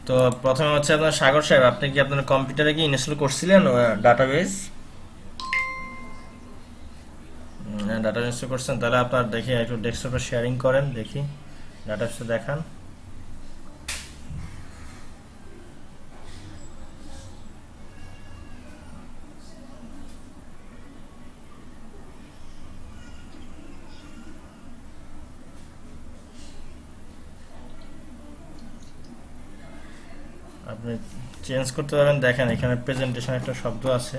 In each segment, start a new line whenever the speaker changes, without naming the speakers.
তো প্রথমে হচ্ছে আপনার সাগর সাহেব, আপনি কি আপনার কম্পিউটারে কি ইনস্টল করছিলেন ডাটাবেস? ডাটা ইনস্টল করছেন, তাহলে আপনার দেখি একটু ডেস্কটপে শেয়ারিং করেন, দেখি ডাটাবেসটা দেখান। আপনি চেঞ্জ করতে পারেন, দেখেন এখানে প্রেজেন্টেশন একটা শব্দ আছে।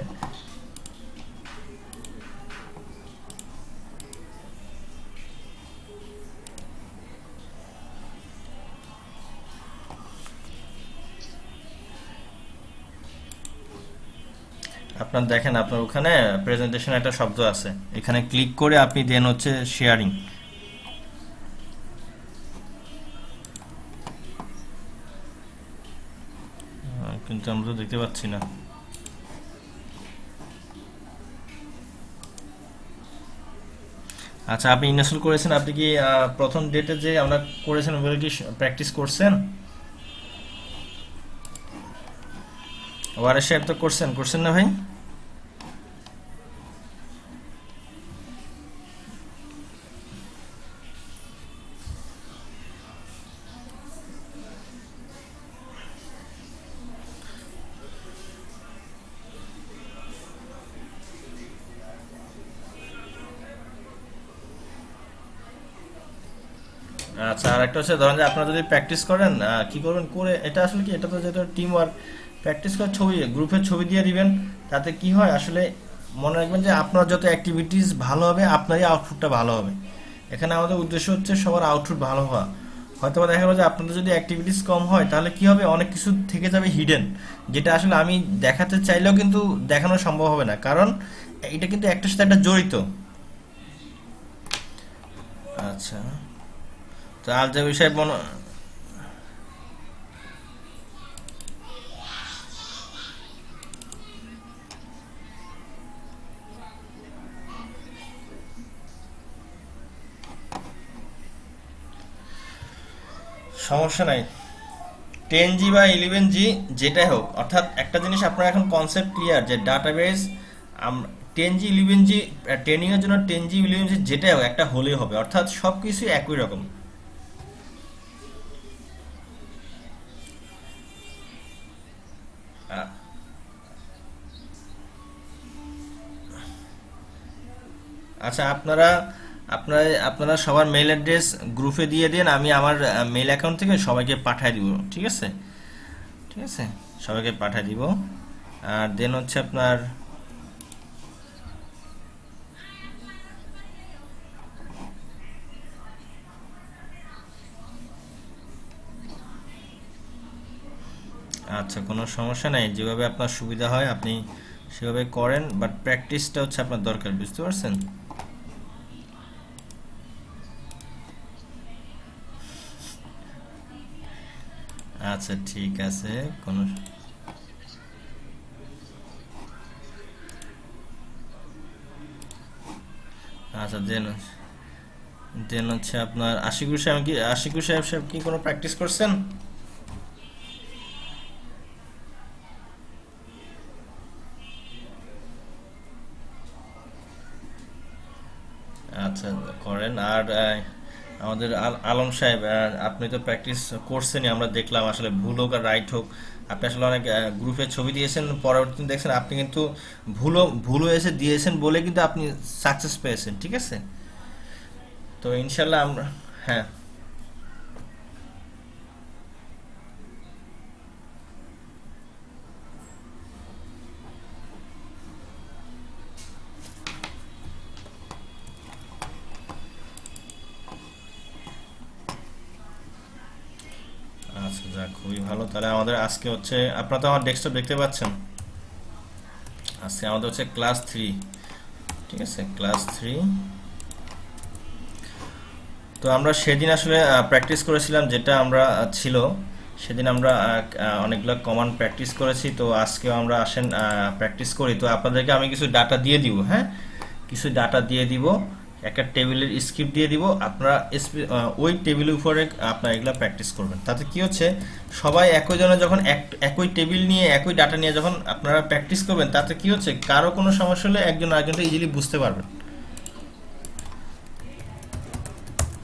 আপনার দেখেন, আপনার ওখানে প্রেজেন্টেশন একটা শব্দ আছে, এখানে ক্লিক করে আপনি দেন হচ্ছে শেয়ারিং, কিন্তু আমরা তো দেখতে পাচ্ছি না। আচ্ছা, আপনি ইনস্টল করেছেন, আপনি কি প্রথম ডেটে যে আমরা করেছেন ওগুলো কি প্র্যাকটিস করছেন? ওয়ারেস সাহেব তো করছেন, করছেন না ভাই? আচ্ছা, আর একটা হচ্ছে ধরেন যে আপনারা যদি প্র্যাকটিস করেন, কি করবেন করে, এটা আসলে কি, এটা তো যেটা টিম ওয়ার্ক, প্র্যাকটিস করে ছবি গ্রুপের ছবি দিয়ে দিবেন। তাতে কি হয় আসলে, মনে রাখবেন যে আপনার যত অ্যাক্টিভিটিস ভালো হবে আপনারই আউটপুটটা ভালো হবে। এখানে আমাদের উদ্দেশ্য হচ্ছে সবার আউটপুট ভালো হওয়া। হয়তো বা দেখা গেলো যে আপনাদের যদি অ্যাক্টিভিটিস কম হয়, তাহলে কি হবে, অনেক কিছু থেকে যাবে হিডেন, যেটা আসলে আমি দেখাতে চাইলেও কিন্তু দেখানো সম্ভব হবে না, কারণ এটা কিন্তু একটার সাথে একটা জড়িত। আচ্ছা, তো আর যে বিষয় মনে, সমস্যা নাই, 10G বা 11G যেটাই হোক, অর্থাৎ একটা জিনিস আপনার এখন কনসেপ্ট ক্লিয়ার যে ডাটাবেস 10G 11G ট্রেনিং এর জন্য 10G 11G যেটাই হোক একটা হলেই হবে, অর্থাৎ সবকিছু একই রকম। আ- আচ্ছা, আপনারা আপনারা আপনারা সবার মেইল অ্যাড্রেস গ্রুপে দিয়ে দিন, আমি আমার মেইল অ্যাকাউন্ট থেকে সবাইকে পাঠিয়ে দিব, ঠিক আছে? ঠিক আছে, সবাইকে পাঠিয়ে দিব। আর দেন হচ্ছে আপনার, আচ্ছা কোনো সমস্যা নাই, যেভাবে আপনার সুবিধা হয় আপনি সেভাবে করেন, বাট প্র্যাকটিসটা হচ্ছে আপনার দরকার, বুঝতে পারছেন? আচ্ছা ঠিক আছে, কোনো, আচ্ছা দেন, দেন হচ্ছে আপনার আশিকুর সাহেব সাহেব কি কোনো প্র্যাকটিস করছেন? আচ্ছা করেন। আর আমাদের আলম সাহেব, আপনি তো প্র্যাকটিস করছেনই, আমরা দেখলাম আসলে ভুল হোক আর রাইট হোক, আপনি আসলে অনেক গ্রুপে ছবি দিয়েছেন, পরবর্তীতে দেখছেন আপনি কিন্তু ভুলও এসে দিয়েছেন বলে কিন্তু আপনি সাকসেস পেয়েছেন, ঠিক আছে? তো ইনশাল্লাহ আমরা, হ্যাঁ, আচ্ছা যাক, খুবই ভালো। তাহলে আমাদের আজকে হচ্ছে, আপনারা তো আমার ডেস্কটপ দেখতে পাচ্ছেন, আজকে আমাদের হচ্ছে ক্লাস 3, ঠিক আছে, ক্লাস 3। তো আমরা সেদিন আসলে প্র্যাকটিস করেছিলাম, যেটা আমরা ছিল সেদিন আমরা অনেকগুলো কমান্ড প্র্যাকটিস করেছি, তো আজকেও আমরা আসেন প্র্যাকটিস করি। তো আপনাদেরকে আমি কিছু ডাটা দিয়ে দিব, হ্যাঁ, কিছু ডাটা দিয়ে দিব, একটা টেবিলের স্ক্রিপ্ট দিয়ে দিব, আপনারা ওই টেবিলের উপরে আপনারা এগুলা প্র্যাকটিস করবেন। তাতে কি হচ্ছে, সবাই একই জনে যখন একই টেবিল নিয়ে একই ডাটা নিয়ে যখন আপনারা প্র্যাকটিস করবেন, তাতে কি হচ্ছে, কারো কোনো সমস্যা হলে একজন আরেকজনটা ইজিলি বুঝতে পারবেন।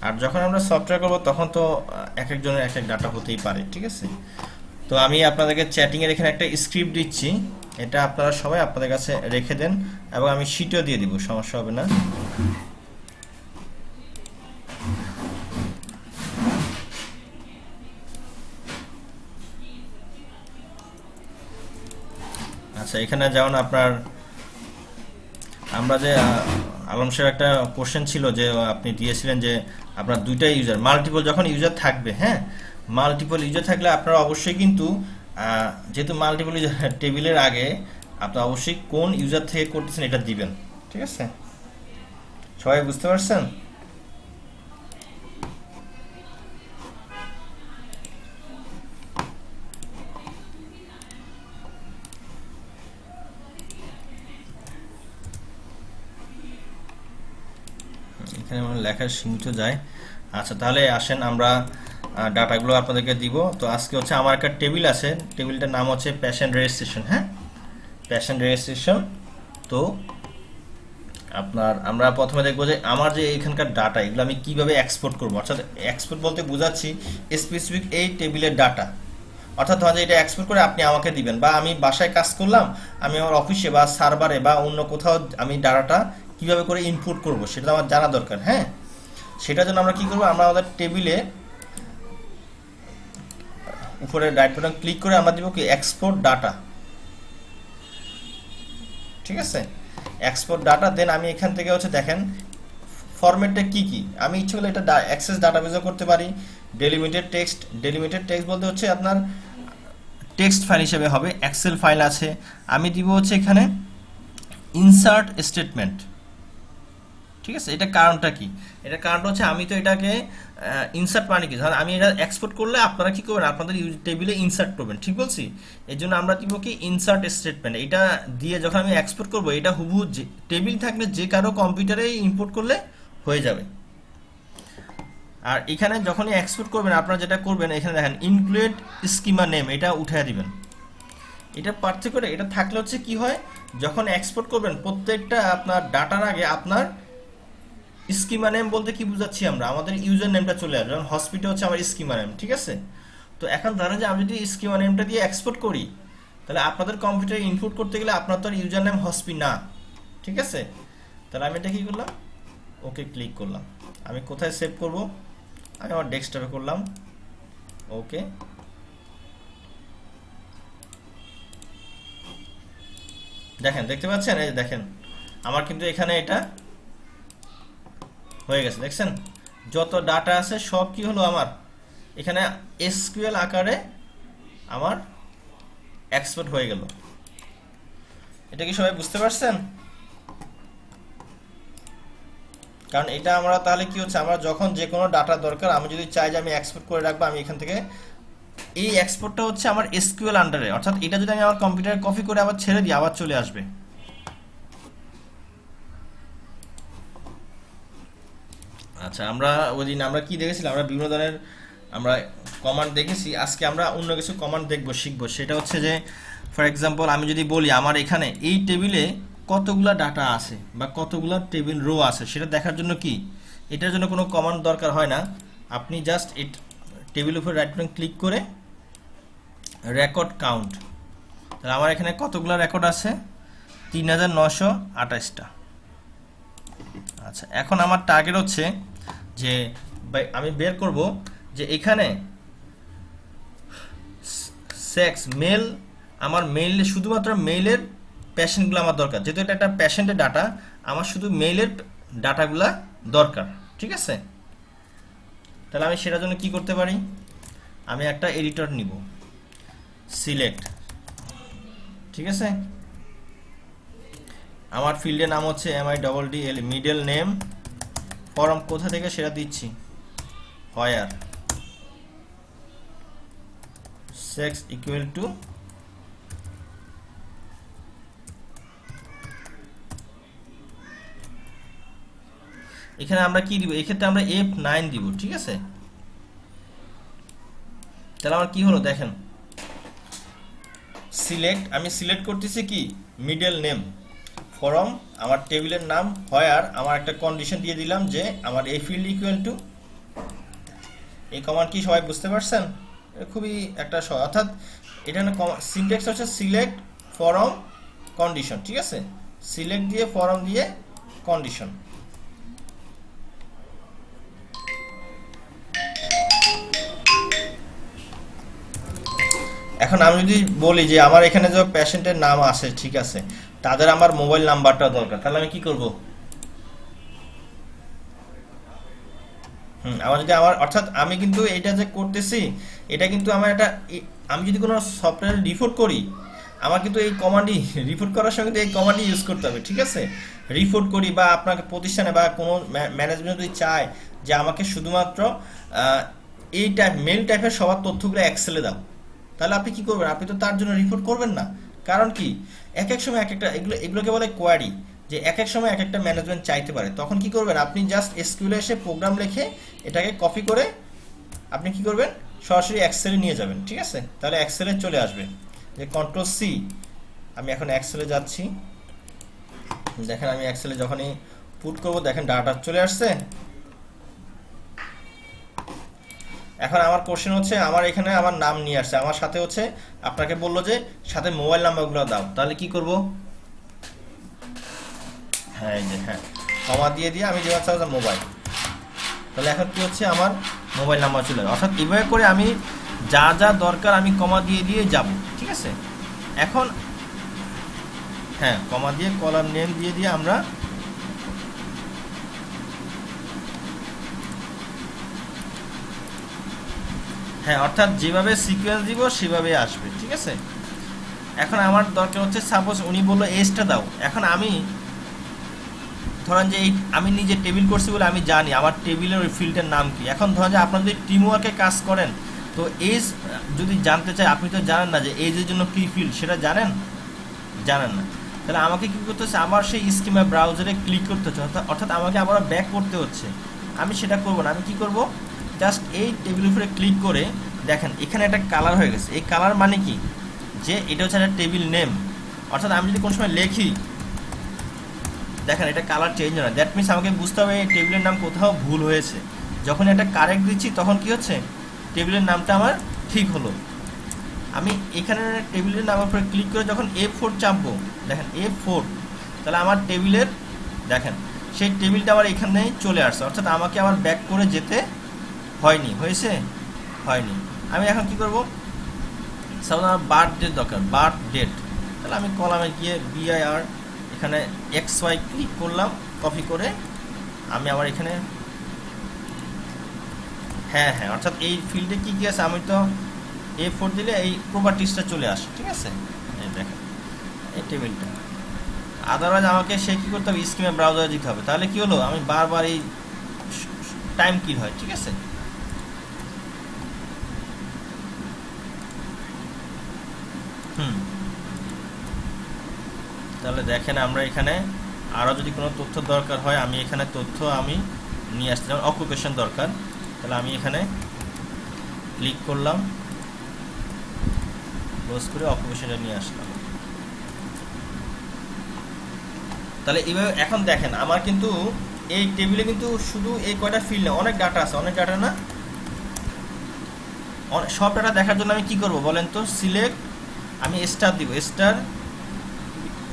আর যখন আমরা সফটওয়্যার করবো তখন তো এক একজনের এক এক ডাটা হতেই পারে, ঠিক আছে। তো আমি আপনাদেরকে চ্যাটিংয়ের এখানে একটা স্ক্রিপ্ট দিচ্ছি, এটা আপনারা সবাই আপনাদের কাছে রেখে দেন, এবং আমি শিটও দিয়ে দিব, সমস্যা হবে না। আচ্ছা, এখানে যেমন আপনার আমরা যে আলম সাহেব একটা কোশ্চেন ছিল যে আপনি দিয়েছিলেন যে আপনার দুইটা ইউজার, মাল্টিপল যখন ইউজার থাকবে, হ্যাঁ, মাল্টিপল ইউজার থাকলে আপনারা অবশ্যই কিন্তু যেহেতু মাল্টিপল ইউজার টেবিলের আগে আপনি অবশ্যই কোন ইউজার থেকে করতেছেন এটা দিবেন, ঠিক আছে। সবাই বুঝতে পারছেন? এখানে আমার লেখার সীমিত যায়। আচ্ছা, তাহলে আসেন আমরা ডাটাগুলো আপনাদেরকে দিব। তো আজকে হচ্ছে আমার একটা টেবিল আছে, টেবিলটার নাম হচ্ছে প্যাশেন্ট রেজিস্ট্রেশন। হ্যাঁ, প্যাশেন্ট রেজিস্ট্রেশন। তো আপনার আমরা প্রথমে দেখবো যে আমার যে এখানকার ডাটা, এগুলো আমি কিভাবে এক্সপোর্ট করবো। অর্থাৎ এক্সপোর্ট বলতে বোঝাচ্ছি স্পেসিফিক এই টেবিলের ডাটা। অর্থাৎ ধরেন যে এটা এক্সপোর্ট করে আপনি আমাকে দিবেন, বা আমি বাসায় কাজ করলাম, আমি আমার অফিসে বা সার্ভারে বা অন্য কোথাও আমি ডাটাটা কিভাবে করে ইনপুট করব সেটা আমার জানা দরকার। হ্যাঁ, সেটার জন্য আমরা কি করবো, আমরা আমাদের টেবিলে উপরে রাইট বাটন ক্লিক করে আমরা দিব কি এক্সপোর্ট ডাটা, ঠিক আছে, এক্সপোর্ট ডাটা। দেন আমি এখান থেকে হচ্ছে দেখেন ফরম্যাটটা কি কি, আমি ইচ্ছে করলে এটা অ্যাক্সেস ডাটাবেজও করতে পারি। ডেলিমিটেড টেক্সট, ডেলিমিটেড টেক্সট বলতে হচ্ছে আপনার টেক্সট ফাইল হিসেবে হবে, এক্সেল ফাইল আছে। আমি দিব হচ্ছে এখানে ইনসার্ট স্টেটমেন্ট, ঠিক আছে। এটা কারণটা কি, এটা কারণটা হচ্ছে আমি তো এটাকে ইনসার্ট মানে কি, ধরেন আমি এটা এক্সপোর্ট করলে আপনারা কি করবেন, আপনাদের টেবিলে ইনসার্ট করবেন, ঠিক বলছি। এই জন্য আমরা দিব কি ইনসার্ট স্টেটমেন্ট। এটা দিয়ে যখন আমি এক্সপোর্ট করবো, এটা হুবহু টেবিল থাকলে যে কারো কম্পিউটারে ইম্পোর্ট করলে হয়ে যাবে। আর এখানে যখনই এক্সপোর্ট করবেন আপনারা যেটা করবেন, এখানে দেখেন ইনক্লুড স্কিমা নেম, এটা উঠিয়ে দিবেন। এটা পার্থক্য করে এটা থাকলে হচ্ছে কি হয়, যখন এক্সপোর্ট করবেন প্রত্যেকটা আপনার ডাটার আগে আপনার স্কিমা নেম বলতে কি বুঝাচ্ছি আমরা, আমাদের ইউজার নেমটা চলে আসবে। যেমন হসপিটাল হচ্ছে আমার স্কিমা নেম, ঠিক আছে। তো এখন ধরেন যে আমি যদি স্কিমা নেমটা দিয়ে এক্সপোর্ট করি, তাহলে আপনাদের কম্পিউটারে ইনপুট করতে গেলে আপনার তো ইউজার নেম হসপি না, ঠিক আছে। তাহলে আমি এটা কি করলাম, ওকে ক্লিক করলাম। আমি কোথায় সেভ করব, আমি আমার ডেস্কটপে করলাম, ওকে। দেখেন, দেখতে পাচ্ছেন, এই দেখেন আমার কিন্তু এখানে এটা হয়ে গেছে, দেখছেন যত ডাটা আছে সব কি হলো আমার এখানে এসকিউএল আকারে আমার এক্সপোর্ট হয়ে গেল। এটা কি সবাই বুঝতে পারছেন? কারণ এটা আমরা তাহলে কি হচ্ছে, আমরা যখন যে কোনো ডাটা দরকার আমি যদি চাই যে আমি এক্সপোর্ট করে রাখবো, আমি এখান থেকে এই এক্সপোর্টটা হচ্ছে আমার এসকিউএল আন্ডারে, অর্থাৎ এটা যদি আমি আমার কম্পিউটারে কপি করে আবার ছেড়ে দিই আবার চলে আসবে। আচ্ছা, আমরা ওই দিন আমরা কি দেখেছিলাম, আমরা বিভিন্ন ধরনের আমরা কমান্ড দেখেছি। আজকে আমরা অন্য কিছু কমান্ড দেখবো, শিখবো। সেটা হচ্ছে যে ফর এক্সাম্পল আমি যদি বলি আমার এখানে এই টেবিলে কতগুলা ডাটা আছে বা কতগুলা টেবিল রো আছে, সেটা দেখার জন্য কি এটার জন্য কোনো কমান্ড দরকার হয় না। আপনি জাস্ট এই টেবিলের উপর রাইট বাটন ক্লিক করে রেকর্ড কাউন্ট, তাহলে আমার এখানে কতগুলা রেকর্ড আছে, 3928টা। আচ্ছা, এখন আমার টার্গেট হচ্ছে যে আমি বের করব যে এখানে সেক্স মেল, আমার মেইলে শুধুমাত্র মেইলের পেশেন্টগুলো আমার দরকার, যেহেতু এটা একটা পেশেন্টের ডাটা, আমার শুধু মেইলের ডাটাগুলা দরকার, ঠিক আছে। তাহলে আমি সেটার জন্য কি করতে পারি, আমি একটা এডিটর নিব, সিলেক্ট, ঠিক আছে। আমার ফিল্ডের নাম হচ্ছে MIDDL, মিডল নেম, ফর্ম কোথা থেকে সেটা দিচ্ছি, হোয়ার সেক্স ইকুয়াল টু এখানে আমরা কি দিব, এক্ষেত্রে আমরা F9 দিব, ঠিক আছে। তাহলে আমার কি হলো দেখেন, সিলেক্ট, আমি সিলেক্ট করতেছি কি মিডল নেম ফরম আমার টেবিলের নাম হয়, আর আমার একটা কন্ডিশন দিয়ে দিলাম যে আমার এই ফিল্ড ইকুয়াল টু, এই কমান্ড কি সবাই বুঝতে পারছেন? খুবই একটা অর্থাৎ এটা সিনট্যাক্স হচ্ছে সিলেক্ট ফরম কন্ডিশন, ঠিক আছে, সিলেক্ট দিয়ে ফরম দিয়ে কন্ডিশন। এখন আমি যদি বলি যে আমার এখানে যে পেশেন্টের নাম আছে, ঠিক আছে, তাদের আমার মোবাইল নাম্বারটা দরকার, তাহলে আমি কি করব? আমার যদি আমার অর্থাৎ আমি কিন্তু এটা যে করতেছি এটা কিন্তু আমার একটা আমি যদি কোনো সফটওয়্যার রিপোর্ট করি, আমার কিন্তু এই কমান্ডই রিপোর্ট করার সময় কিন্তু এই কমান্ডই ইউজ করতে হবে, ঠিক আছে। রিপোর্ট করি বা আপনাকে প্রতিষ্ঠানে বা কোনো ম্যানেজমেন্ট যদি চায় যে আমাকে শুধুমাত্র এই টাইপ মেল টাইপের সবার তথ্যগুলো এক্সেলে দাও, তাহলে আপনি কি করবেন? আপনি তো তার জন্য রিপোর্ট করবেন না। কারণ কি, এক এক সময় এক একটা এগুলোকে বলে কোয়ারি, যে এক এক সময় এক একটা ম্যানেজমেন্ট চাইতে পারে। তখন কি করবেন? আপনি জাস্ট এসকিউএল এসে প্রোগ্রাম লিখে এটাকে কপি করে আপনি কি করবেন? সরাসরি এক্সেলে নিয়ে যাবেন, ঠিক আছে। তাহলে এক্সেলে চলে আসবে, যে কন্ট্রোল সি, আমি এখন এক্সেলে যাচ্ছি। দেখেন আমি এক্সেলে যখনই পুট করব দেখেন ডাটা চলে আসছে। এখন আমার কোশ্চেন হচ্ছে, আমার এখানে আমার নাম নিয়ে আসছে, আমার সাথে হচ্ছে আপনাকে বললো যে সাথে মোবাইল নাম্বারগুলো দাও, তাহলে কি করব? হ্যাঁ এই যে হ্যাঁ কমা দিয়ে দিয়ে আমি যেভাবে চাচ্ছি মোবাইল, তাহলে এখন কি হচ্ছে আমার মোবাইল নাম্বার চলে যাবে। অর্থাৎ এভাবে করে আমি যা যা দরকার আমি কমা দিয়ে দিয়ে যাব, ঠিক আছে। এখন হ্যাঁ কমা দিয়ে কলাম নেম দিয়ে দিয়ে আমরা হ্যাঁ অর্থাৎ যেভাবে সিকোয়েন্স দিব সেভাবে আসবে, ঠিক আছে। এখন আমার দরকার হচ্ছে সাপোজ উনি বললো এজটা দাও, এখন আমি ধরেন যে এই আমি নিজে টেবিল করছি বলে আমি জানি আমার টেবিলের ওই ফিল্ডের নাম কি। এখন ধরেন যে আপনারা যদি টিম ওয়ার্কে কাজ করেন তো এজ যদি জানতে চাই, আপনি তো জানেন না যে এজের জন্য কী ফিল্ড, সেটা জানেন না। তাহলে আমাকে কী করতে হচ্ছে, আবার সেই স্কিমা ব্রাউজারে ক্লিক করতে হচ্ছে, অর্থাৎ আমাকে আবার ব্যাক করতে হচ্ছে। আমি সেটা করব না, আমি কি করব, জাস্ট এই টেবিলের উপরে ক্লিক করে দেখেন এখানে একটা কালার হয়ে গেছে। এই কালার মানে কি, যে এটা হচ্ছে একটা টেবিল নেম, অর্থাৎ আমি যদি কোনো সময় লিখি দেখেন এটা কালার চেঞ্জ হয় না। দ্যাট মিনস আমাকে বুঝতে হবে এই টেবিলের নাম কোথাও ভুল হয়েছে। যখন এটা কারেক্ট দিচ্ছি তখন কি হচ্ছে, টেবিলের নামটা আমার ঠিক হলো। আমি এখানে টেবিলের নামের উপরে ক্লিক করে যখন F4 চাপবো, দেখেন F4, তাহলে আমার টেবিলের দেখেন সেই টেবিলটা আবার এখানেই চলে আসছে, অর্থাৎ আমাকে আবার ব্যাক করে যেতে হয়নি। হয়েছে? হয়নি। আমি এখন কি করব, সাপোজ আমার বার্থ ডেট দরকার, বার্থ ডেট, তাহলে আমি কলামে গিয়ে BIR এখানে XY ক্লিক করলাম, কপি করে আমি আবার এখানে হ্যাঁ অর্থাৎ এই ফিল্ডে কি কি আছে, আমি তো A4 দিলে এই প্রপার্টিসটা চলে আসে, ঠিক আছে। এই দেখেন এই টেবিলটা, আদারওয়াইজ আমাকে সে কী করতে হবে, স্কিমে ব্রাউজারে দিতে হবে। তাহলে কি হলো, আমি বারবার এই টাইম কি হয়, ঠিক আছে। তাহলে দেখেন আমরা এখানে আরও যদি কোনো তথ্য দরকার হয়, আমি এখানে তথ্য আমি নিয়ে আসতে, যেমন অকুপেশন দরকার, তাহলে আমি এখানে ক্লিক করলাম, ক্লোজ করে অকুপেশনটা নিয়ে আসলাম। তাহলে এইভাবে এখন দেখেন আমার কিন্তু এই টেবিলে কিন্তু শুধু এই কয়টা ফিল্ড না, অনেক ডাটা আছে, অনেক ডাটা না, সব ডাটা দেখার জন্য আমি কি করব বলেন তো, সিলেক্ট, আমি স্টার দিব, star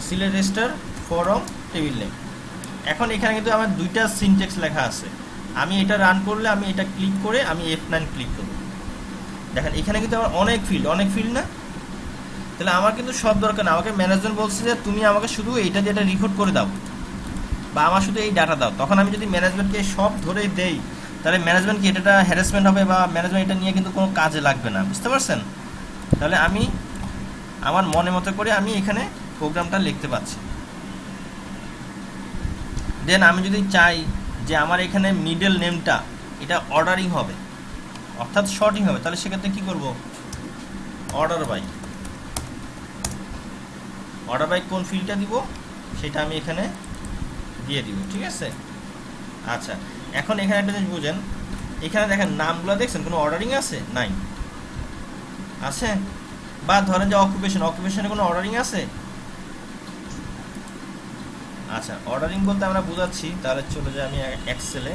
select star form table name. এখন এখানে কিন্তু আমার দুইটা সিনট্যাক্স লেখা আছে, আমি এটা রান করলে আমি এটা ক্লিক করে আমি F9 ক্লিক করব, দেখেন এখানে কিন্তু আমার অনেক ফিল্ড না। তাহলে আমার কিন্তু সব দরকার না, আমাকে ম্যানেজমেন্ট বলছে যে তুমি আমাকে শুধু এইটা দিয়ে এটা রিপোর্ট করে দাও বা আমার শুধু এই ডাটা দাও। তখন আমি যদি ম্যানেজমেন্টকে সব ধরে দেই তাহলে ম্যানেজমেন্ট কি এটা হ্যারাসমেন্ট হবে বা ম্যানেজমেন্ট এটা নিয়ে কিন্তু কোনো কাজে লাগবে না, বুঝতে পারছেন। তাহলে আমি আমার মনে মতো করে আমি এখানে প্রোগ্রামটা লিখতে পারছি। দেন আমি যদি চাই যে আমার এখানে মিডল নেমটা এটা অর্ডারিং হবে, অর্থাৎ শর্টিং হবে, তাহলে সেক্ষেত্রে কি করব, অর্ডার বাই কোন ফিল্ডটা দিব সেটা আমি এখানে দিয়ে দিব, ঠিক আছে। আচ্ছা, এখন এখানে একটা জিনিস বুঝেন, এখানে দেখেন নামগুলো দেখছেন কোনো অর্ডারিং আছে? নাই। আছে? বা ধরেন যে অকুপেশন, অকুপেশনে কোনো অর্ডারিং আছে? আচ্ছা, অর্ডারিং বলতে আমরা বুঝাচ্ছি, তাহলে চলে যাই আমি এক্সেলে।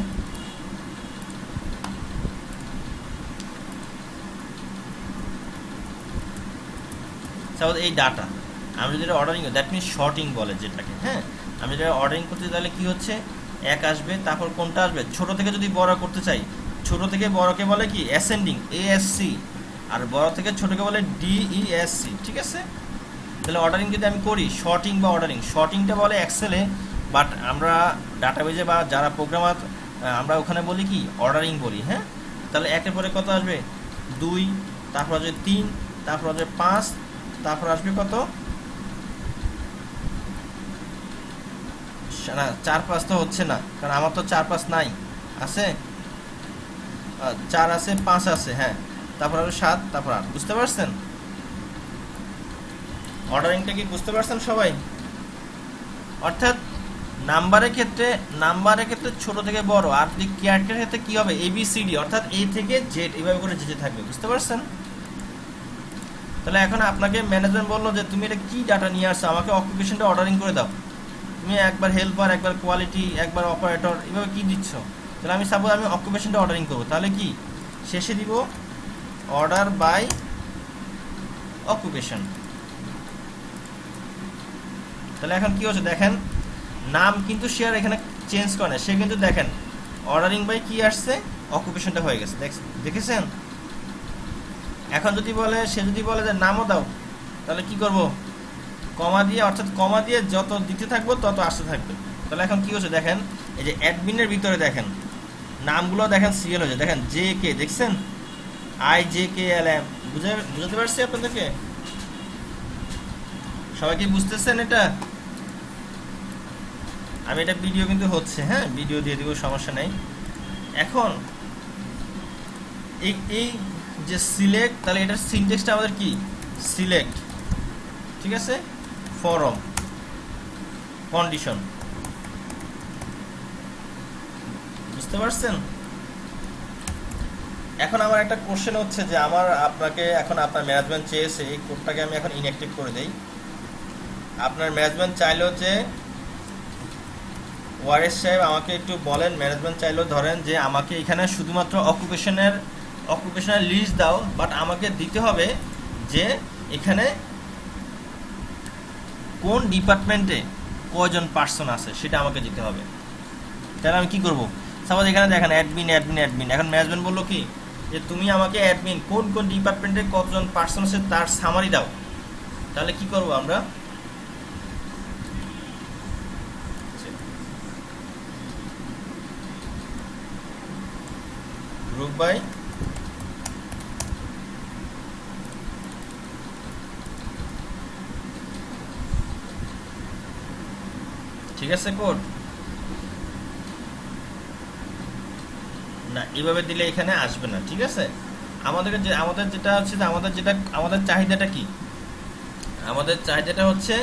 সাপোজ এই ডাটা আমি যদি অর্ডারিং, দ্যাট মিনস শর্টিং বলে যেটাকে, হ্যাঁ। আমি যেটা অর্ডারিং করতে তাহলে কি হচ্ছে, এক আসবে, তারপর কোনটা আসবে, ছোট থেকে যদি বড় করতে চাই, ছোট থেকে বড়কে বলে কি অ্যাসেন্ডিং, এএসসি, আর বড় থেকে ছোটকে বলে ডিইএসসি, ঠিক আছে। তাহলে অর্ডারিং যদি আমি করি, শর্টিং বা অর্ডারিং, শর্টিংটা বলে এক্সেলে, বাট আমরা ডাটাবেজে বা যারা প্রোগ্রামার আমরা ওখানে বলি কি অর্ডারিং বলি, হ্যাঁ। তাহলে একের পরে কত আসবে, 2, তারপর আসবে 3, তারপর আসবে 5, তারপর আসবে কত না, 4-5 তো হচ্ছে না, কারণ আমার তো 4-5 নাই, আছে 4 আছে, 5 আছে, হ্যাঁ। তারপর আসবে 7, তারপর 8। বুঝতে পারছেন অর্ডারিংটা কি? বুঝতে পারছেন সবাই? অর্থাৎ নাম্বারের ক্ষেত্রে ছোট থেকে বড়, আর যদি ক্যারেক্টারের ক্ষেত্রে কি হবে, ABCD, অর্থাৎ A থেকে Z এইভাবে করে যেতে থাকবে। বুঝতে পারছেন? তাহলে এখন আপনাকে ম্যানেজমেন্ট বললো যে তুমি এটা কি ডাটা নিয়ে আসছো, আমাকে অকুপেশনটা অর্ডারিং করে দাও। তুমি একবার হেল্পার, একবার কোয়ালিটি, একবার অপারেটর, এভাবে কি দিচ্ছ? তাহলে আমি সাপোজ আমি অকুপেশনটা অর্ডারিং করবো, তাহলে কি শেষে দিব অর্ডার বাই অকুপেশন। তাহলে এখন কি হচ্ছে দেখেন, নাম কিন্তু সে আর এখানে চেঞ্জ করে না, সে কিন্তু দেখেন অর্ডারিং বাই কি আসছে, অকুপেশনটা হয়ে গেছে, দেখেছেন? এখন যদি বলে, সে যদি বলে যে নামও দাও, তাহলে কি করব, কমা দিয়ে, অর্থাৎ কমা দিয়ে যত দিতে থাকবো তত আসতে থাকবে। তাহলে এখন কি হচ্ছে দেখেন, এই যে অ্যাডমিনের ভিতরে দেখেন নামগুলো দেখেন সিরিয়াল হয়েছে, দেখেন জে কে, দেখছেন IJKLM, বুঝাতে পারছি আপনাদেরকে? সবাই কি বুঝতেছেন এটা? আমি এটা ভিডিও কিন্তু হচ্ছে, হ্যাঁ, ভিডিও দিয়ে দিব, সমস্যা নেই। এখন এই যে সিলেক্ট, তাহলে এটার সিনট্যাক্সটা আমাদের কি, সিলেক্ট, ঠিক আছে, ফরম, কন্ডিশন। বুঝতে পারছেন? এখন আমার একটা কোশ্চেন হচ্ছে যে আপনাকে এখন আপনার ম্যানেজমেন্ট চেয়েছে এই কোডটাকে আমি এখন ইনঅ্যাক্টিভ করে দেই। আপনার ম্যানেজমেন্ট চাইলো যে ওয়ারেস সাহেব আমাকে একটু বলেন, ম্যানেজমেন্ট চাইলো ধরেন যে আমাকে এখানে শুধুমাত্র অকুপেশনের লিস্ট দাও, বাট আমাকে দিতে হবে যে এখানে কোন ডিপার্টমেন্টে কয়জন পার্সন আছে সেটা আমাকে দিতে হবে। তাহলে আমি কি করব, সাপোজ এখানে দেখেন অ্যাডমিন। এখন ম্যানেজমেন্ট বললো কি যে তুমি আমাকে অ্যাডমিন কোন কোন ডিপার্টমেন্টে কতজন পার্সন আছে তার সামারি দাও। তাহলে কি করব আমরা, গ্রুপ বাই ঠিক আছে কোড না, এইভাবে দিলে এখানে আসবে না, ঠিক আছে। আমাদের যেটা হচ্ছে যে আমাদের চাহিদাটা কি, আমাদের চাহিদাটা হচ্ছে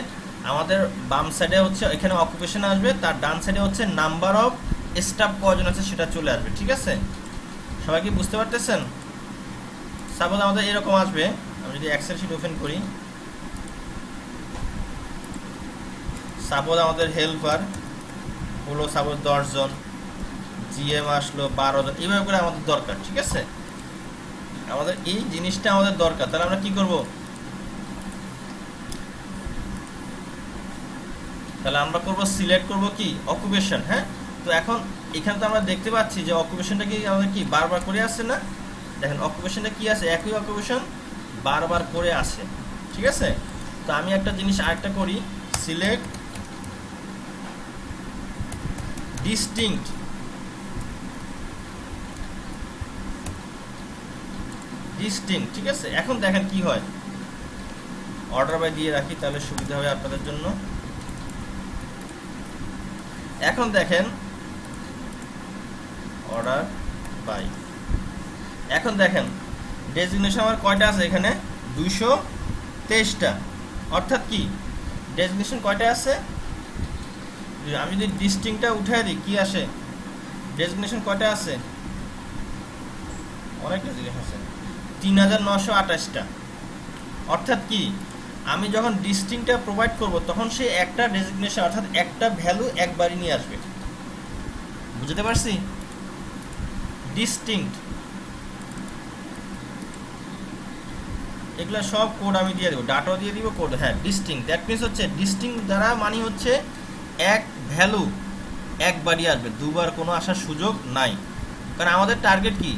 আমাদের বাম সাইডে হচ্ছে এখানে অকুপেশন আসবে, তার ডান সাইডে হচ্ছে নাম্বার অফ স্টাফ কয়জন আছে সেটা চলে আসবে, ঠিক আছে। সবাই কি বুঝতে পারতেছেন? সাপোজ আমাদের এরকম আসবে, আমি যদি এক্সেল শিট ওপেন করি, সাপোজ আমাদের হেল্পার হলো সাপোজ 10 জন, GM আসলো 12 জন, এইভাবে করে আমাদের দরকার, ঠিক আছে। আমাদের এই জিনিসটা আমাদের দরকার, তাহলে আমরা কি করব, তাহলে আমরা করব সিলেক্ট করব কি অকুপেশন, হ্যাঁ। তো এখন এখানে তো আমরা দেখতে পাচ্ছি যে অকুপেশনটা কি আমাদের কি বারবার করে আসছে না, দেখেন অকুপেশনটা কি আছে, একই অকুপেশন বারবার করে আসে, ঠিক আছে। তো আমি একটা জিনিস আরেকটা করি, সিলেক্ট ডিস্টিংক্ট, ঠিক আছে। এখন দেখেন কি হয়, অর্ডার বাই দিয়ে রাখি তাহলে সুবিধা হবে আপনাদের জন্য। এখন দেখেন অর্ডার বাই, এখন দেখেন ডেজিগনেশন আমার কয়টা আছে এখানে, 223টা, অর্থাৎ কি ডেজিগনেশন কয়টা আছে, আমি যদি ডিস্টিংটা উঠাই দিই কি আসে, ডেজিগনেশন কয়টা আছে? অনেক ডেজিগনেশন আছে, ৩৯২৮টা। অর্থাৎ কি, আমি যখন ডিস্টিংটা প্রোভাইড করব তখন সে একটা ডেজিগনেশন অর্থাৎ একটা ভ্যালু একবারই নিয়ে আসবে। বুঝতে পারছি? ডিস্টিংক্ট, এগুলো সব কোড আমি দিয়ে দেবো, ডাটাও দিয়ে দিব, কোড। হ্যাঁ, ডিস্টিংক্ট, দ্যাট মিনস হচ্ছে ডিস্টিংক্ট দ্বারা মানে হচ্ছে এক ভ্যালু একবারই আসবে, দুবার কোনো আসার সুযোগ নাই। কারণ আমাদের টার্গেট কি?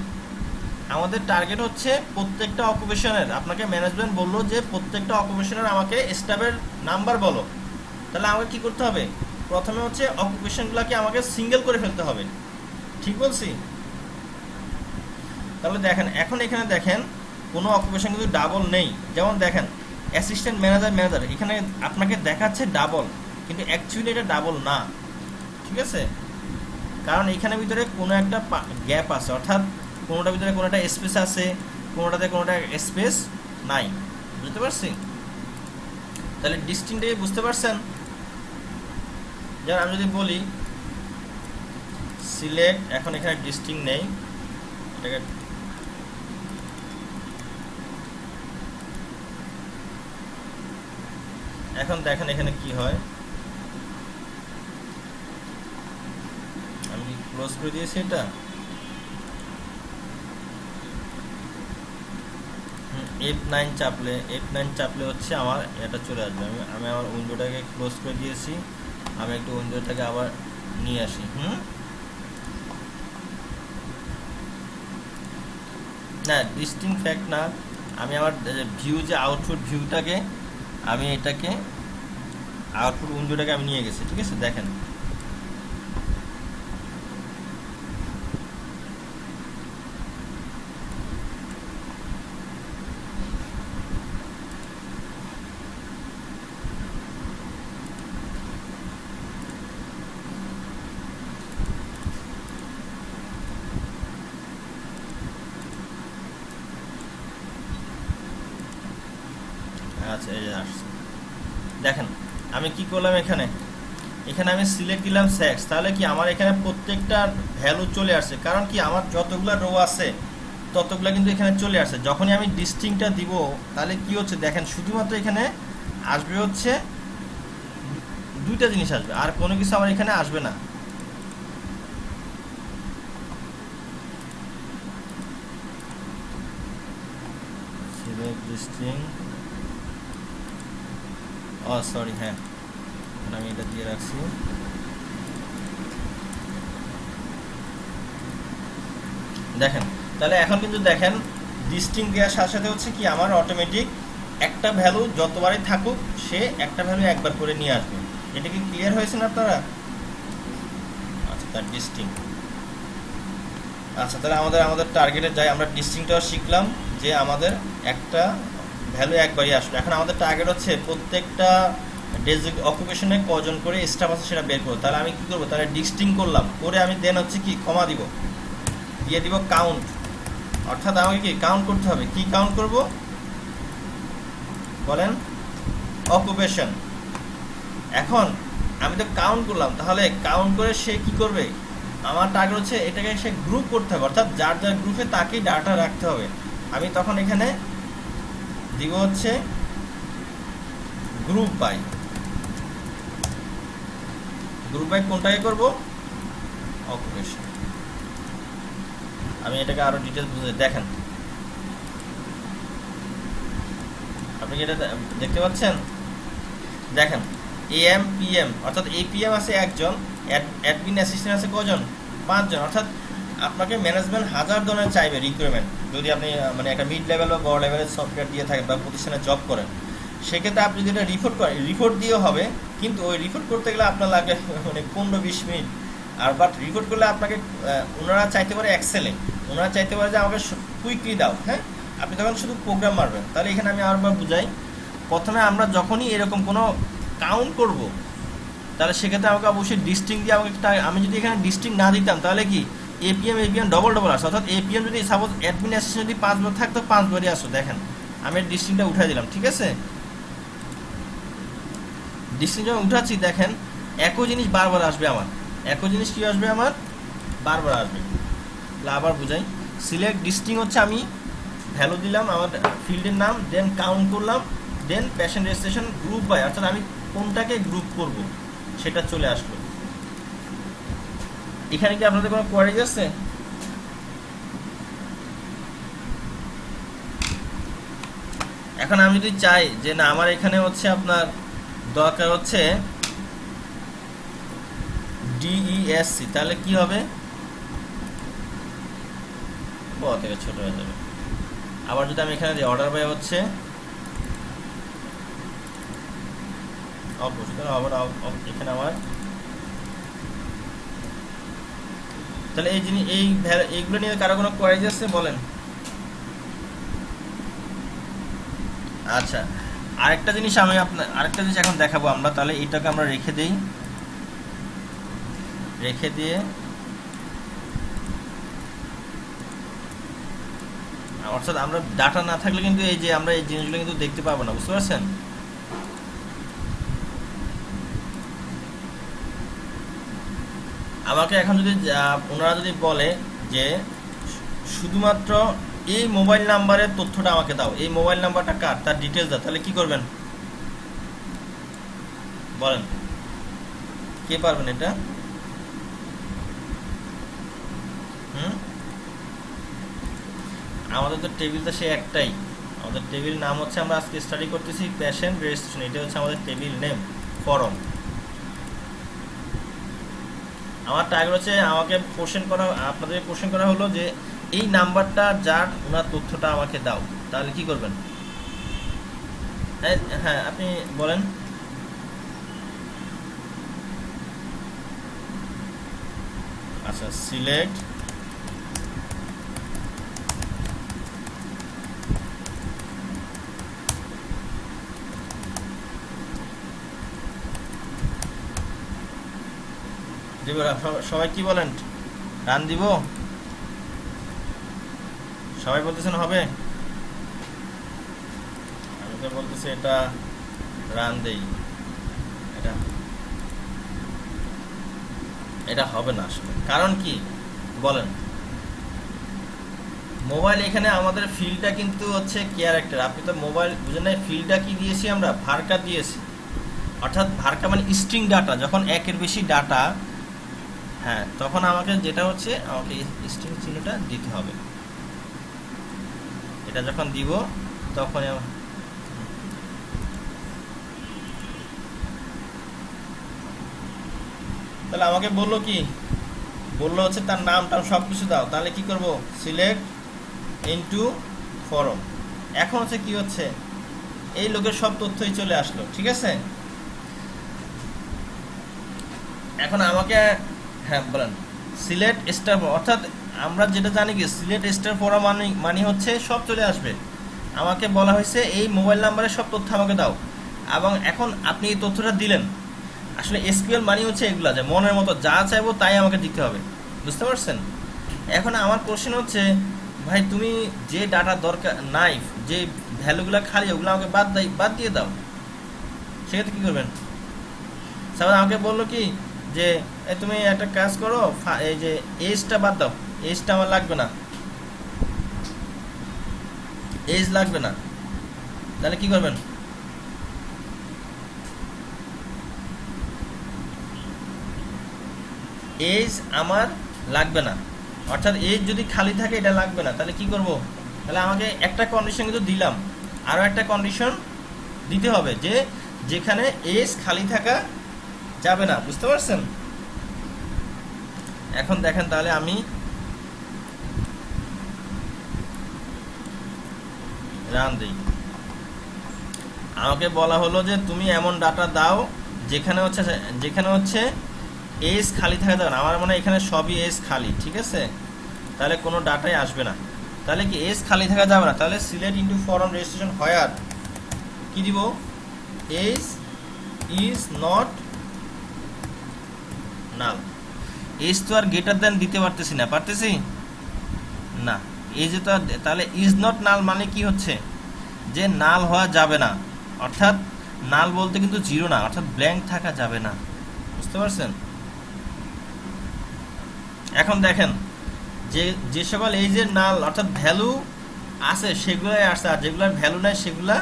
আমাদের টার্গেট হচ্ছে প্রত্যেকটা অকুপেশনের, আপনাকে ম্যানেজমেন্ট বললো যে প্রত্যেকটা অকুপেশনের আমাকে স্টাফের নাম্বার বলো। তাহলে আমাকে কি করতে হবে? প্রথমে হচ্ছে অকুপেশনগুলোকে আমাকে সিঙ্গেল করে ফেলতে হবে। ঠিক বলছি? তাহলে দেখেন, এখন এখানে দেখেন কোনো অকুপেশন কিন্তু ডাবল নেই। যেমন দেখেন অ্যাসিস্ট্যান্ট ম্যানেজার, এখানে আপনাকে দেখাচ্ছে ডাবল, কিন্তু অ্যাকচুয়ালি এটা ডাবল না। ঠিক আছে? কারণ এখানে ভিতরে কোনো একটা গ্যাপ আছে, অর্থাৎ কোনোটার ভিতরে কোনো একটা স্পেস আছে, কোনোটাতে কোনোটা স্পেস নাই। বুঝতে পারছি? তাহলে ডিস্টিংটাই বুঝতে পারছেন? যেমন আমি যদি বলি সিলেক্ট, এখন এখানে ডিস্টিং নেই, এটাকে এখন দেখেন এখানে কি হয়। আমি ক্লোজ করে দিয়েছি এটা। F9 চাপলে হচ্ছে আমার এটা চলে আসবে। আমি আমার উইন্ডোটাকে ক্লোজ করে দিয়েছি, আমি একটু উইন্ডোটাকে আবার নিয়ে আসি। না, ডিস্টিং ফ্যাক্ট না, আমি আমার ভিউ যে আউটপুট ভিউটাকে আমি এটাকে আউটপুট উইন্ডোটাকে আমি নিয়ে গেছি। ঠিক আছে? দেখেন আচ্ছা, এই যে আসছে। দেখেন আমি কি করলাম, এখানে আমি সিলেক্ট দিলাম সেক্স, তাহলে কি আমার এখানে প্রত্যেকটা ভ্যালু চলে আসছে। কারণ কি, আমার যতগুলো রো আছে ততগুলো কিন্তু এখানে চলে আসছে। যখনই আমি ডিস্টিংটা দিব তাহলে কি হচ্ছে দেখেন, শুধুমাত্র এখানে আসবে হচ্ছে দুইটা জিনিস আসবে, আর কোনো কিছু আমার এখানে আসবে না। সিলেক্ট ডিস্টিং, সরি, হ্যাঁ আমি এটা দিয়ে রাখছি। দেখেন তাহলে এখন কিন্তু দেখেন ডিস্টিং দেওয়ার সাথে সাথে হচ্ছে কি, আমার অটোমেটিক একটা ভ্যালু যতবারই থাকুক সে একটা ভ্যালু একবার করে নিয়ে আসবে। এটা কি ক্লিয়ার হয়েছে না আপনারা? আচ্ছা, তার ডিস্টিং। আচ্ছা, তাহলে আমাদের টার্গেটে যাই। আমরা ডিস্টিংটাও শিখলাম যে আমাদের একটা ভ্যালু একবারই আসবে। এখন আমাদের টার্গেট হচ্ছে প্রত্যেকটা অকুপেশনে কজন করে স্টাফ আছে সেটা বের করবো। তাহলে আমি কি করবো, তাহলে ডিস্টিং করলাম, করে আমি দেন হচ্ছে কি কমা দিয়ে দিব কাউন্ট। অর্থাৎ আমাকে কি কাউন্ট করতে হবে। কি কাউন্ট করব বলেন? অকুপেশন। এখন আমি তো কাউন্ট করলাম, তাহলে কাউন্ট করে সে কি করবে, আমার টার্গেট হচ্ছে এটাকে সে গ্রুপ করতে হবে, অর্থাৎ যার যার গ্রুপে তাকেই ডাটা রাখতে হবে। আমি তখন এখানে দিব হচ্ছে গ্রুপ বাই। কোনটাকে করব? অকুপেশন। আমি এটাকে আরো ডিটেলস বুঝে দেখেন, আপনি কি এটা দেখতে পাচ্ছেন? দেখেন AM PM, অর্থাৎ APM আছে একজন, অ্যাডমিন অ্যাসিস্ট্যান্ট আছে কজন? 5 জন। অর্থাৎ আপনাকে ম্যানেজমেন্ট 1000 জনের চাইবে রিকোয়ারমেন্ট, যদি আপনি মানে একটা মিড লেভেল বা বড় লেভেলের সফটওয়্যার দিয়ে থাকেন বা প্রতিষ্ঠানে জব করেন। সেক্ষেত্রে আপনি যদি এটা রিপোর্ট করেন, রিপোর্ট দিয়েও হবে, কিন্তু ওই রিপোর্ট করতে গেলে আপনার লাগবে মানে 15-20 মিনিট। আর বাট রিপোর্ট করলে আপনাকে ওনারা চাইতে পারে এক্সেলে, ওনারা চাইতে পারে যে আমাকে কুইকলি দাও। হ্যাঁ, আপনি তখন শুধু প্রোগ্রাম মারবেন। তাহলে এখানে আমি আরেকবার বুঝাই। প্রথমে আমরা যখনই এরকম কোনো কাউন্ট করব, তাহলে সেক্ষেত্রে আমাকে অবশ্যই ডিস্টিং দিয়ে আমাকে, আমি যদি এখানে ডিস্টিং না দিতাম তাহলে কি APM ডবল আসে। অর্থাৎ APM যদি সাপোজ অ্যাডমিন অ্যাসিস্ট্যান্ট যদি 5 বার থাকতো 5 বারই আসতো। দেখেন আমি ডিস্টিংটা উঠাই দিলাম। ঠিক আছে? ডিস্টিং যখন উঠাচ্ছি দেখেন একই জিনিস বারবার আসবে আমার। একই জিনিস কি আসবে আমার? বারবার আসবে। তাহলে আবার বুঝাই, সিলেক্ট ডিস্টিং হচ্ছে আমি ভ্যালু দিলাম আমার ফিল্ডের নাম, দেন কাউন্ট করলাম, দেন প্যাশন রেজিস্ট্রেশন গ্রুপ বাই, অর্থাৎ আমি কোনটাকে গ্রুপ করব সেটা চলে আসলো। এখানে কি আপনাদের কোনো কোয়ারিজ আছে? এখন আমি যদি চাই যে না আমার এখানে হচ্ছে আপনার দরকার হচ্ছে ডিইএসসি, তাহলে কি হবে? বড় থেকে ছোট হয়ে যাবে। আবার যদি আমি এখানে অর্ডার বাই হচ্ছে আবার এখানে আমার, তাহলে এই জিনিস এইগুলো নিয়ে কারো কোনো কোয়ারিজ আছে বলেন? আচ্ছা, আরেকটা জিনিস এখন দেখাবো আমরা। তাহলে এটাকে আমরা রেখে দেই, রেখে দিয়ে অর্থাৎ আমরা ডাটা না থাকলে কিন্তু এই যে আমরা এই জিনিসগুলো কিন্তু দেখতে পাবো না, বুঝতে পারছেন? আমাকে এখন যদি ওনারা যদি বলে যে শুধুমাত্র এই মোবাইল নাম্বারের তথ্যটা আমাকে দাও, এই মোবাইল নাম্বারটা কার, তার ডিটেলস দাও, তাহলে কি করবেন বলেন? কে পারবেন এটা? আমাদের তো টেবিল তো সে একটাই, আমাদের টেবিল নাম হচ্ছে, আমরা আজকে স্টাডি করতেছি প্যাশন রেজিস্ট্রেশন, এটা হচ্ছে আমাদের টেবিল নেম ফরম। আমার টার্গেট হচ্ছে আমাকে কোশ্চেন করা, আপনাদের কোশ্চেন করা হলো যে এই নাম্বারটা যার ওনার তথ্যটা আমাকে দাও, তাহলে কি করবেন? হ্যাঁ আপনি বলেন। আচ্ছা, সিলেক্ট দিব, সবাই কি বলেন? রান দিব? সবাই বলতেছেন হবে? আমি তো বলতেছি এটা রান দেই, এটা এটা হবে না আসলে। কারণ কি বলেন? মোবাইল এখানে আমাদের ফিল্ডটা কিন্তু হচ্ছে ক্যারেক্টার, আপনি তো মোবাইল বুঝেন না, ফিল্ডটা কি দিয়েছি আমরা? ভার্কা দিয়েছি, অর্থাৎ ভার্কা মানে স্ট্রিং ডাটা, যখন একের বেশি ডাটা, হ্যাঁ তখন আমাকে যেটা হচ্ছে আমাকে স্ট্রিং চিহ্নটা দিতে হবে। এটা যখন দিব তখন তাহলে আমাকে বললো কি, বললো হচ্ছে তার নাম টাম সব কিছু দাও, তাহলে কি করব? Select into form. এখন হচ্ছে কি হচ্ছে, এই লোকের সব তথ্যই চলে আসলো, ঠিক আছে? এখন আমাকে, হ্যাঁ বলেন, সিলেক্ট স্টার, অর্থাৎ আমরা যেটা জানি কি সিলেক্ট স্টার ফরম মানে হচ্ছে সব চলে আসবে। আমাকে বলা হয়েছে এই মোবাইল নাম্বারের সব তথ্য আমাকে দাও, এবং এখন আপনি এই তথ্যটা দিলেন। আসলে এসকিউএল মানে হচ্ছে এগুলা, যে মনের মতো যা চাইবো তাই আমাকে দিতে হবে, বুঝতে পারছেন? এখন আমার কোশ্চেন হচ্ছে, ভাই তুমি যে ডাটা দরকার নাই, যে ভ্যালুগুলো খালি ওগুলো আমাকে বাদ দিয়ে দাও, সেক্ষেত্রে কী করবেন? সাপোজ আমাকে বললো কি যে তুমি একটা কাজ করো, এই যে এজটা বাদ দাও, এজটা আমার লাগবে না, এজ লাগবে না, তাহলে কি করবেন? এজ আমার লাগবে না, অর্থাৎ এজ যদি খালি থাকে এটা লাগবে না, তাহলে কি করব? তাহলে আমাকে একটা কন্ডিশন কিন্তু দিলাম, আরও একটা কন্ডিশন দিতে হবে যে যেখানে এজ খালি থাকা যাবে না, বুঝতে পারছেন? এখন দেখেন, তাহলে আমি রান দিই, আমাকে বলা হলো যে তুমি এমন ডাটা দাও যেখানে হচ্ছে এজ খালি থাকা যাবে না। আমার মনে হয় এখানে সবই এজ খালি, ঠিক আছে? তাহলে কোনো ডাটাই আসবে না, তাহলে কি এজ খালি থাকা যাবে না, তাহলে select into form registration where কি দিব? Age is not null. Age তো আর গ্রেটার দেন দিতে পারতেছি না, এজ তো, তাহলে ইজ নট নাল মানে কি হচ্ছে? যে নাল হওয়া যাবে না, অর্থাৎ নাল বলতে কিন্তু জিরো না, অর্থাৎ ব্ল্যাঙ্ক থাকা যাবে না, বুঝতে পারছেন? এখন দেখেন যে যে সকল এই যে নাল অর্থাৎ ভ্যালু আছে সেগুলাই আসছে, আর যেগুলোর ভ্যালু নাই সেগুলা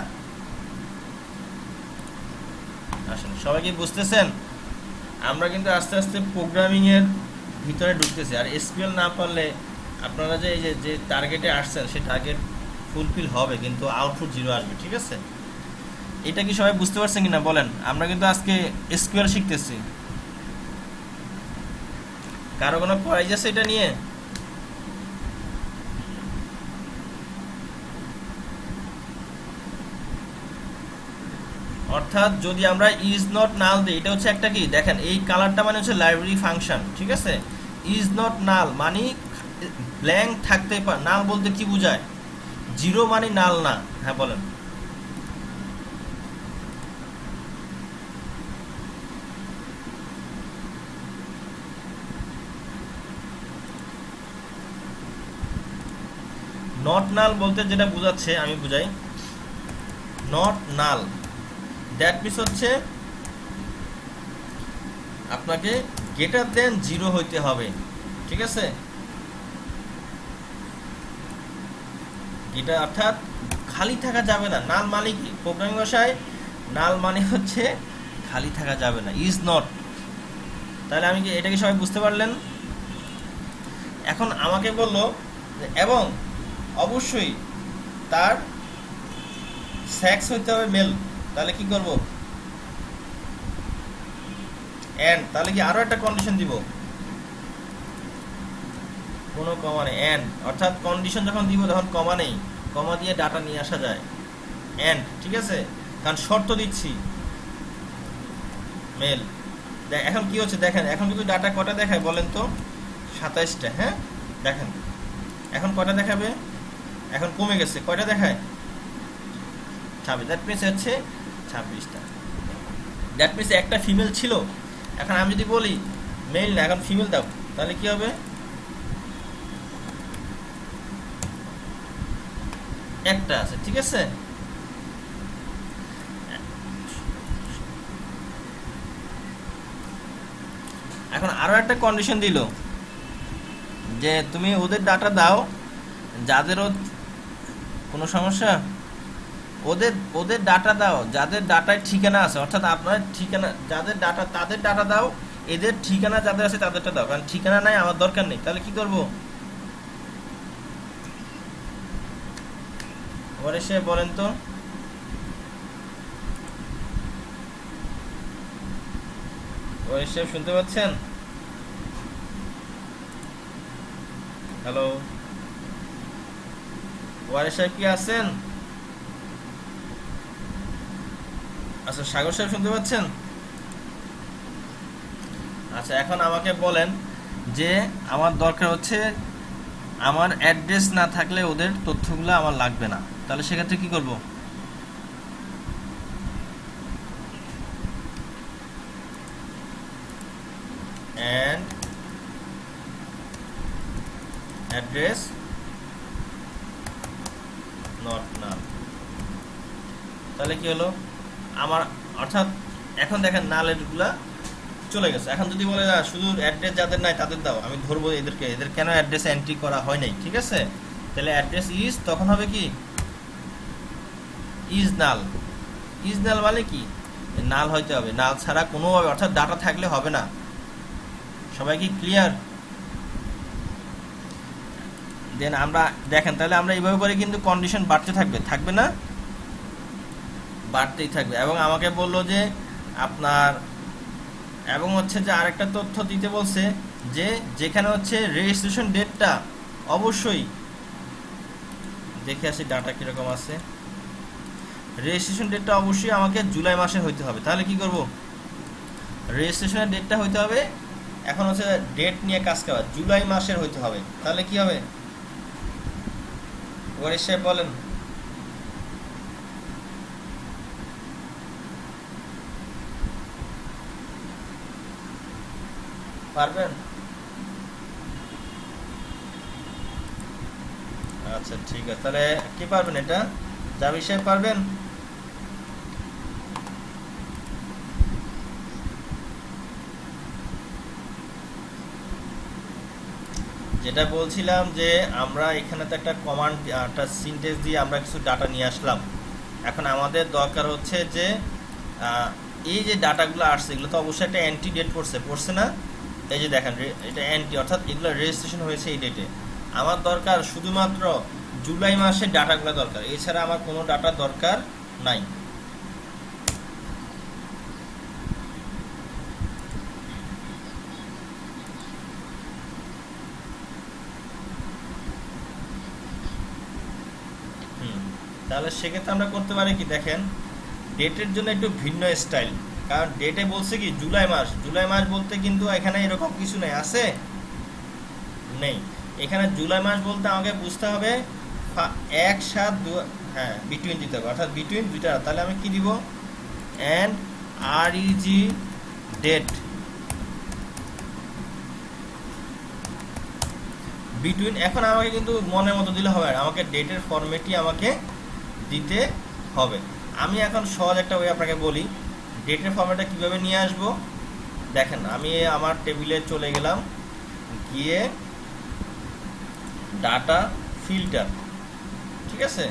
আসেন। সবাই কি বুঝতেছেন? আমরা কিন্তু আস্তে আস্তে প্রোগ্রামিং এর ভিতরে ঢুকতেছি। আর এসকিউএল না পারলে আপনারা যে এই যে টার্গেটে আসছেন সেই টার্গেট ফুলফিল হবে কিন্তু আউটপুট জিরো আসবে। ঠিক আছে, এটা কি সবাই বুঝতে পারছেন কিনা বলেন? আমরা কিন্তু আজকে এসকিউএল শিখতেছি। কারো কোনো কোয়ারি আছে এটা নিয়ে? অর্থাৎ যদি আমরা ইজ নট নাল দিই, এটা হচ্ছে একটা কি দেখেন এই কালারটা মানে হচ্ছে লাইব্রেরি ফাংশন। ঠিক আছে, ইজ নট নাল মানে ব্ল্যাঙ্ক থাকতে পারে। নাল বলতে কি বোঝায়? জিরো মানে নাল না। হ্যাঁ বলেন। নট নাল বলতে যেটা বোঝাচ্ছে আমি বুঝাই। নট নাল দ্যাট মিনস হচ্ছে আপনাকে গ্রেটার দেন জিরো হইতে হবে। ঠিক আছে, এটা অর্থাৎ খালি থাকা যাবে না। নাল মানে কি প্রোগ্রামিং ভাষায়? নাল মানে হচ্ছে খালি থাকা যাবে না, ইজ নট। তাহলে আমি কি এটা কি সবাই বুঝতে পারলেন? এখন আমাকে বললো এবং অবশ্যই তার সেক্স হইতে হবে মেল। তাহলে কি করব? এন্ড। তাহলে কি আরো একটা কন্ডিশন দিব? কোনো কমা নেই, এন্ড। অর্থাৎ কন্ডিশন যখন দিব তখন কমা নেই, কমা দিয়ে ডাটা নিয়ে আসা যায়। এন্ড। ঠিক আছে, কারণ শর্ত দিচ্ছি মেল। এখন কি হচ্ছে দেখেন, এখন কিন্তু ডাটা কটা দেখায় বলেন তো? 27টা। হ্যাঁ দেখেন এখন কটা দেখাবে? এখন কমে গেছে, কয়টা দেখায়? 26। দ্যাট মিনস হচ্ছে 26টা। দ্যাট মিনস একটা ফিমেল ছিল। এখন আমি যদি বলি মেল না, এখন ফিমেল দাও, তাহলে কি হবে? একটা আছে। ঠিক আছে, এখন আরো একটা কন্ডিশন দিল যে তুমি ওদের ডাটা দাও যাদেরও কোনো সমস্যা, ওদের ওদের ডাটা দাও যাদের ডাটায় ঠিকানা আছে। অর্থাৎ আপনার ঠিকানা যাদের ডাটা তাদের ডাটা দাও, এদের ঠিকানা যাদের আছে তাদেরটা দাও, কারণ ঠিকানা নাই আমার দরকার নেই। তাহলে কি করব? ওরে সে বলেন তো। ওরে সে শুনতে পাচ্ছেন? হ্যালো, ওয়ারে সাহেব কি আছেন? আচ্ছা, সাগর সাহেব শুনতে পাচ্ছেন? আচ্ছা, এখন আমাকে বলেন যে আমার দরকার হচ্ছে আমার অ্যাড্রেস না থাকলে ওদের তথ্যগুলো আমার লাগবে না। তাহলে সেক্ষেত্রে কি করব? অ্যান্ড অ্যাড্রেস নট নাল। তাহলে কি হলো আমার? অর্থাৎ এখন দেখেন নালেরগুলা চলে গেছে। এখন যদি বলে না শুধু অ্যাড্রেস যাদের নাই তাদের দাও, আমি ধরবো এদেরকে, এদের কেন অ্যাড্রেস এন্ট্রি করা হয় নাই। ঠিক আছে, তাহলে অ্যাড্রেস ইজ তখন হবে কি ইজ নাল। ইজ নাল মানে কি নাল হইতে হবে, নাল ছাড়া কোনোভাবে, অর্থাৎ ডাটা থাকলে হবে না। সবাই কি ক্লিয়ার? দেন আমরা দেখেন তাহলে আমরা এইভাবে করে কিন্তু কন্ডিশন বাড়তে থাকবে, থাকবে না? বাড়তেই থাকবে। এবং আমাকে বললো যে আপনার এবং হচ্ছে যে আরেকটা তথ্য দিতে বলছে যে যেখানে হচ্ছে রেজিস্ট্রেশন ডেটটা অবশ্যই দেখে আসি ডাটা কিরকম আছে। রেজিস্ট্রেশন ডেটটা অবশ্যই আমাকে জুলাই মাসে হইতে হবে। তাহলে কি করব? রেজিস্ট্রেশনের ডেটটা হইতে হবে, এখন হচ্ছে ডেট নিয়ে কাজ করা, জুলাই মাসের হইতে হবে। তাহলে কি হবে? ওয়ারিশ সাহেব বলেন। পারবেন? আচ্ছা ঠিক আছে, তাহলে কি পারবেন এটা? জাবির সাহেব পারবেন? যেটা বলছিলাম যে আমরা এখানে তো একটা কমান্ড, একটা সিনটেক্স দিয়ে আমরা কিছু ডাটা নিয়ে আসলাম। এখন আমাদের দরকার হচ্ছে যে এই যে ডাটাগুলো আসছে এগুলো তো অবশ্যই একটা অ্যান্টি ডেট পড়ছে না? এই যে দেখেন এটা অ্যান্টি, অর্থাৎ এগুলো রেজিস্ট্রেশন হয়েছে এই ডেটে। আমার দরকার শুধুমাত্র জুলাই মাসের ডাটাগুলো দরকার, এছাড়া আমার কোনো ডাটা দরকার নাই। তাহলে সেক্ষেত্রে আমরা করতে পারি কি, দেখেন ডেটের জন্য একটু ভিন্ন স্টাইল। কারণ ডেটে বলছে কি জুলাই মাস, জুলাই মাস বলতে কিন্তু এখানে এরকম কিছু নেই, আছে নেই। এখানে জুলাই মাস বলতে আমাকে বুঝতে হবে 1/7, হ্যাঁ বিটুইন দিতে হবে, অর্থাৎ বিটুইন দুইটা। তাহলে আমি কি দিব, অ্যান্ড আরইজি ডেট বিটুইন। এখন আমাকে কিন্তু মনের মতো দিলে হবে, আমাকে ডেটের ফরম্যাটই আমাকে দিতে হবে। আমি এখন সহজ একটা ওয়ে আপনাকে বলি ডেটের ফরম্যাটটা কীভাবে নিয়ে আসব। দেখেন আমি আমার টেবিলে চলে গেলাম, গিয়ে ডাটা ফিল্টার, ঠিক আছে,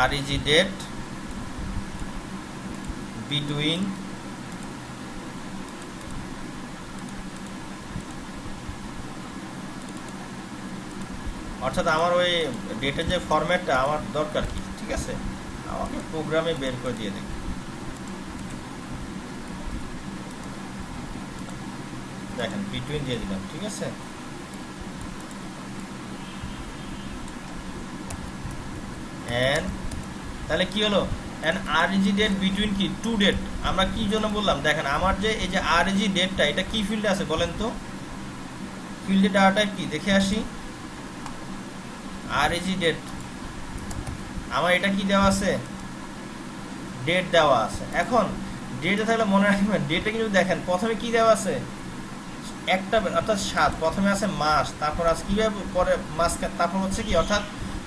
আরইজি ডেট বিটুইন অর্থাৎ আমার ওই ডেটের যে ফরম্যাটটা আমার দরকার কি, ঠিক আছে, আমাকে প্রোগ্রামে বের করে দিয়ে দেয়। দেখেন বিটুইন দিয়ে দিলাম, ঠিক আছে। এন্ড তাহলে কি হলো, এন্ড আরইজি ডেট বিটুইন কি টু ডেট। আমরা কি জন্য বললাম, দেখেন আমার যে এই যে আরইজি ডেটটা এটা কি ফিল্ডে আছে বলেন তো, ফিল্ডে ডাটা কি দেখে আসি। আরইজি ডেট আমার এটা কি দেওয়া আছে, ডেট দেওয়া আছে। এখন ডেটে থাকলে মনে রাখবেন ডেটে কিন্তু দেখেন প্রথমে কি দেওয়া আছে, একটা অর্থাৎ 7, প্রথমে আছে মাস, তারপর আছে কিভাবে পরে মাস, তারপর হচ্ছে কি, অর্থাৎ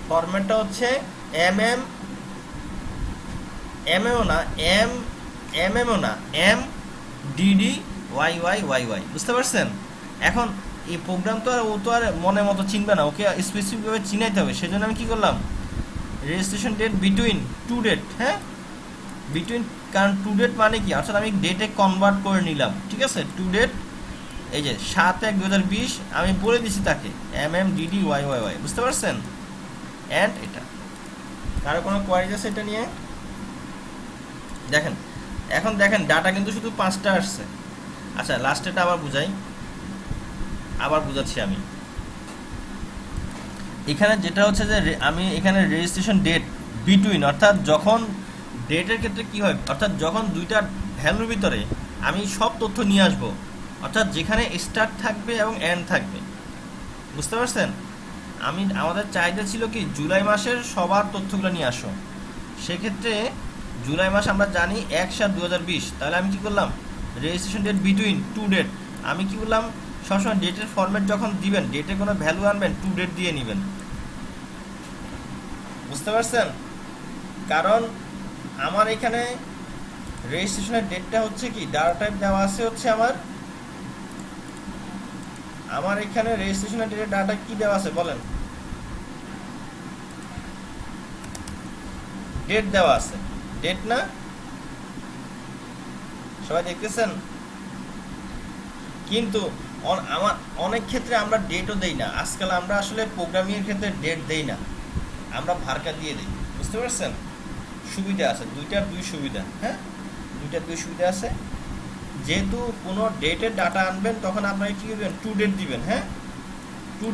ফরম্যাটটা হচ্ছে এম এম এমএও না এমএমও না M DD Y Y Y Y, বুঝতে পারছেন? এখন এই প্রোগ্রাম তো আর ও তো আর মনের মতো চিনবে না, ওকে স্পেসিফিকভাবে চিনাইতে হবে। সেজন্য আমি কি করলাম, registration date between to date, হ্যাঁ বিটুইন, কারণ টু ডেট মানে কি, অর্থাৎ আমি ডেটে কনভার্ট করে নিলাম, ঠিক আছে। টু ডেট এই যে 7/1/2020 আমি বলে দিছি তাকে ডিডি ওয়াই ওয়াই ওয়াই, বুঝতে পারছেন? অ্যান্ড এটা কারো কোনো কোয়ারি আছে এটা নিয়ে? দেখেন এখন দেখেন ডাটা কিন্তু শুধু 5টা আসছে। আচ্ছা লাস্টেটা আবার বুঝাই, আবার বুঝাচ্ছি আমি। এখানে যেটা হচ্ছে যে আমি এখানে রেজিস্ট্রেশন ডেট বিটুইন, অর্থাৎ যখন ডেটের ক্ষেত্রে কি হয়, অর্থাৎ যখন দুইটা ভ্যালুর ভিতরে আমি সব তথ্য নিয়ে আসব, অর্থাৎ যেখানে স্টার্ট থাকবে এবং এন্ড থাকবে, বুঝতে পারছেন? আমাদের চাহিদা ছিল কি জুলাই মাসের সবার তথ্যগুলো নিয়ে আসো। সেক্ষেত্রে জুলাই মাস আমরা জানি 1/7/2020। তাহলে আমি কি করলাম, registration date between to date, আমি কি করলাম, সবসময় ডেটের ফরম্যাট যখন দিবেন, ডেটে কোনো ভ্যালু আনবেন, টু ডেট দিয়ে নেবেন, বুঝতে পারছেন? কারণ আমার এখানে রেজিস্ট্রেশনের ডেটটা হচ্ছে কি, ডাটা টাইপ দেওয়া আছে হচ্ছে আমার এখানে রেজিস্ট্রেশনের ডেটের ডাটা কি দেওয়া আছে বলেন, ডেট দেওয়া আছে, ডেট না? সবাই দেখতেছেন? কিন্তু আমার অনেক ক্ষেত্রে আমরা ডেটও দেই না। আজকাল আমরা আসলে প্রোগ্রামিং এর ক্ষেত্রে ডেট দেই না, আমরা ভার্কা দিয়ে দিই, বুঝতে পারছেন? সুবিধা আছে, দুইটার দুই সুবিধা, হ্যাঁ দুইটার দুই সুবিধা আছে। যেহেতু কোনো ডেটের ডাটা আনবেন তখন আপনাকে কী করবেন, টু ডেট দিবেন, হ্যাঁ টু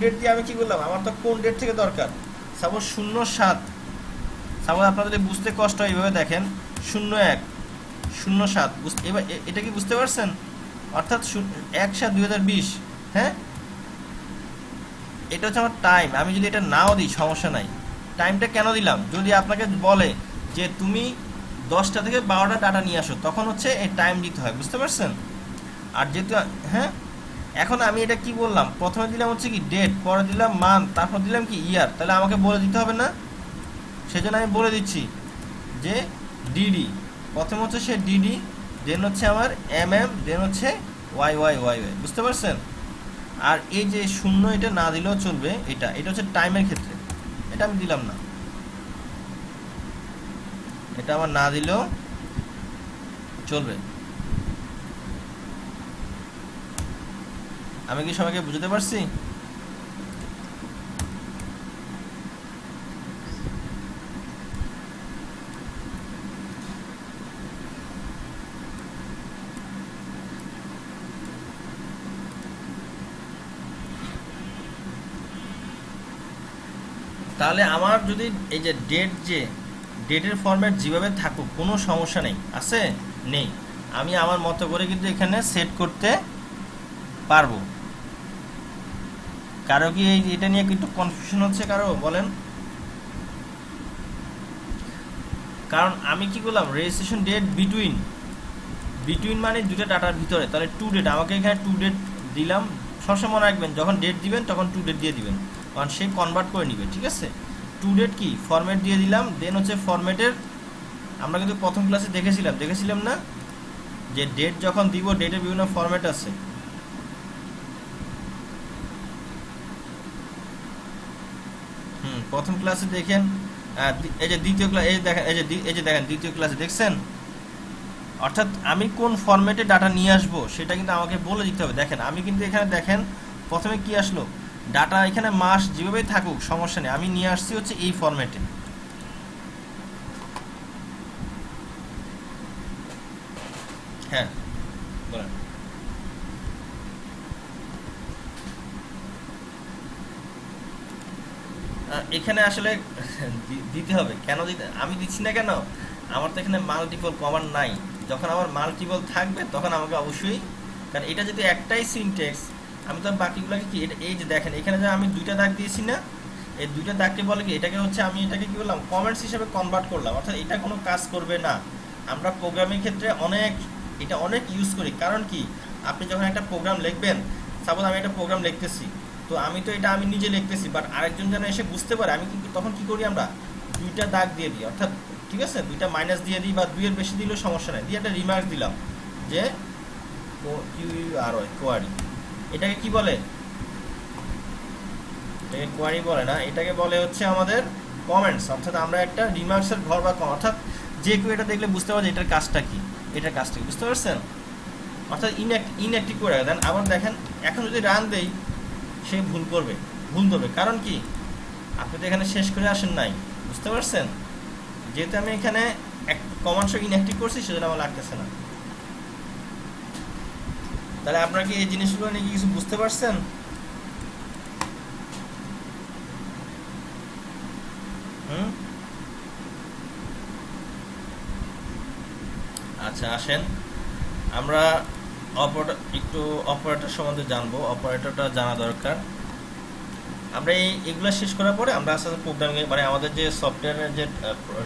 ডেট দিয়ে আমি কি করলাম, আমার তো কোন ডেট থেকে দরকার, সাপোজ 07, সাপোজ আপনার যদি বুঝতে কষ্ট হয় এইভাবে দেখেন 01/07, এবার এটা কি বুঝতে পারছেন? অর্থাৎ 1/7/2020, হ্যাঁ এটা হচ্ছে আমার টাইম। আমি যদি এটা নাও দিই সমস্যা নাই, টাইমটা কেন দিলাম, যদি আপনাকে বলে যে তুমি 10টা থেকে 12টা ডাটা নিয়ে আসো, তখন হচ্ছে এই টাইম দিতে হয়, বুঝতে পারছেন? আর যেহেতু হ্যাঁ এখন আমি এটা কি বললাম, প্রথমে দিলাম হচ্ছে কি ডেট, পরে দিলাম মান্থ, তারপর দিলাম কি ইয়ার, তাহলে আমাকে বলে দিতে হবে না? সেজন্য আমি বলে দিচ্ছি যে ডিডি, প্রথম হচ্ছে সে ডিডি, দেন হচ্ছে আমার দেন হচ্ছে ওয়াই ওয়াই ওয়াই ওয়াই, বুঝতে পারছেন? আর এই যে শূন্য এটা না দিলেও চলবে, এটা এটা হচ্ছে টাইমের ক্ষেত্রে, এটা আমি দিলাম না, এটা আমার না দিলেও চলবে। আমি কি সবাইকে বুঝতে পারছি? তাহলে আমার যদি এই যে ডেটের ফরম্যাট যেভাবে থাকুক কোনো সমস্যা নেই, আছে নেই, আমি আমার মতো করে কিন্তু এখানে সেট করতে পারবো। কারো কি এটা নিয়ে একটু কনফিউশন হচ্ছে কারো বলেন? কারণ আমি কি করলাম, রেজিস্ট্রেশন ডেট বিটুইন, বিটুইন মানে দুটো ডাটার ভিতরে, তাহলে টু ডেট, আমাকে এখানে টু ডেট দিলাম। সবসময় মনে রাখবেন যখন ডেট দিবেন তখন টু ডেট দিয়ে দিবেন, কারণ সে কনভার্ট করে নিবে, ঠিক আছে? টু ডেট কি ফরম্যাট দিয়ে দিলাম, দেন হচ্ছে ফরম্যাটের আমরা কিন্তু প্রথম ক্লাসে দেখেছিলাম না যে ডেট যখন দিব ডেটের বিভিন্ন ফরম্যাট আছে। প্রথম ক্লাসে দেখেন, এই যে দ্বিতীয় ক্লাস, এই যে দেখেন দ্বিতীয় ক্লাসে দেখছেন, অর্থাৎ আমি কোন ফরম্যাটে ডাটা নিয়ে আসবো সেটা কিন্তু আমাকে বলে দিতে হবে। দেখেন আমি কিন্তু এখানে দেখেন প্রথমে কি আসলো, ডাটা এখানে মাস যেভাবেই থাকুক সমস্যা নেই, আমি নিয়ে আসছি হচ্ছে এই ফরম্যাটে। হ্যাঁ বলেন। এখানে আসলে দিতে হবে, কেন দিতে আমি দিচ্ছি না কেন, আমার তো এখানে মাল্টিপল কমান্ড নাই। যখন আমার মাল্টিপল থাকবে তখন আমাকে অবশ্যই, কারণ এটা যদি একটাই সিনটেক্স, আমি তো বাকিগুলোকে কি এই যে দেখেন এখানে যে আমি দুইটা দাগ দিয়েছি না, এই দুইটা দাগকে বলে কি, এটাকে হচ্ছে আমি এটাকে কি বললাম কমেন্টস হিসেবে কনভার্ট করলাম, অর্থাৎ এটা কোনো কাজ করবে না। আমরা প্রোগ্রামিং ক্ষেত্রে এটা অনেক ইউজ করি। কারণ কি, আপনি যখন একটা প্রোগ্রাম লিখবেন, সাপোজ আমি একটা প্রোগ্রাম লিখতেছি, তো আমি তো এটা আমি নিজে লিখতেছি, বাট আরেকজন যেন এসে বুঝতে পারে, আমি কিন্তু তখন কি করি, আমরা দুইটা দাগ দিয়ে দিই, অর্থাৎ ঠিক আছে দুইটা মাইনাস দিয়ে দিই, বা দুইয়ের বেশি দিলেও সমস্যা নেই, দিয়ে একটা রিমার্ক দিলাম যে কোয়ারি। এটাকে কি বলে, এটাকে কোয়ারি বলে না, এটাকে বলে হচ্ছে আমাদের কমেন্টস। অর্থাৎ আমরা একটা রিমার্কসের ঘর বা অর্থাৎ যে কেউ এটা দেখলে বুঝতে পারবে এটার কাজটা কি, এটার কাজটা কি, বুঝতে পারছেন? অর্থাৎ ইনঅ্যাক্টিভ করে দেন। আবার দেখেন এখন যদি রান দেই সে ভুল ধরবে, কারণ কি আপনি তো এখানে শেষ করে আসেন নাই, বুঝতে পারছেন? যেহেতু আমি এখানে এক কমান্ড সহ ইনঅ্যাক্টিভ করছি সেজন্য আমার লাগতেছে না। তাহলে আপনারা কি এই জিনিসগুলো নিয়ে কিছু বুঝতে পারছেন? আচ্ছা আসেন আমরা অপারেটর সম্বন্ধে জানবো। অপারেটরটা জানা দরকার। আমরা এগুলো শেষ করার পরে আমরা আস্তে আস্তে প্রোগ্রামিং, মানে আমাদের যে সফটওয়্যারের যে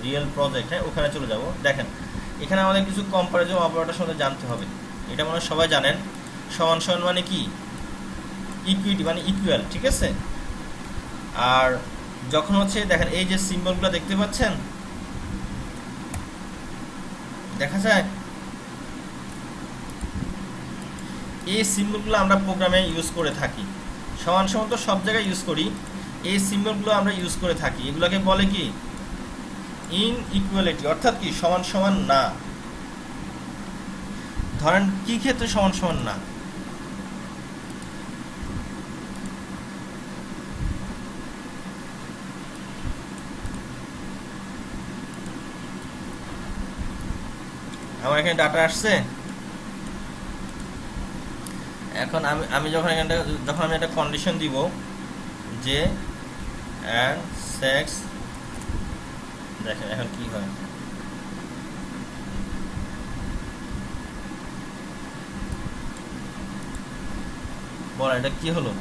রিয়েল প্রজেক্ট, হ্যাঁ ওখানে চলে যাব। দেখেন এখানে আমাদের কিছু কম্পারিজন অপারেটর সম্বন্ধে জানতে হবে। এটা মনে হয় সবাই জানেন। সমান সমান মানে কি, ইকুইটি মানে ইকুয়াল, ঠিক আছে? আর যখন হচ্ছে দেখেন এই যে সিম্বলগুলো দেখতে পাচ্ছেন, দেখা যায় এই সিম্বলগুলো আমরা প্রোগ্রামে ইউজ করে থাকি। সমান সমান তো সব জায়গায় ইউজ করি, এই সিম্বলগুলো আমরা ইউজ করে থাকি। এগুলোকে বলে কি ইনইকুয়ালিটি, অর্থাৎ কি সমান সমান না। ধরেন কি ক্ষেত্রে সমান সমান না, আমার এখানে ডাটা আসছে, এখন আমি যখন আমি একটা কন্ডিশন দিব যে অ্যান্ড সেক্স, দেখেন এখন কি হয়, বল এটা কি হলো,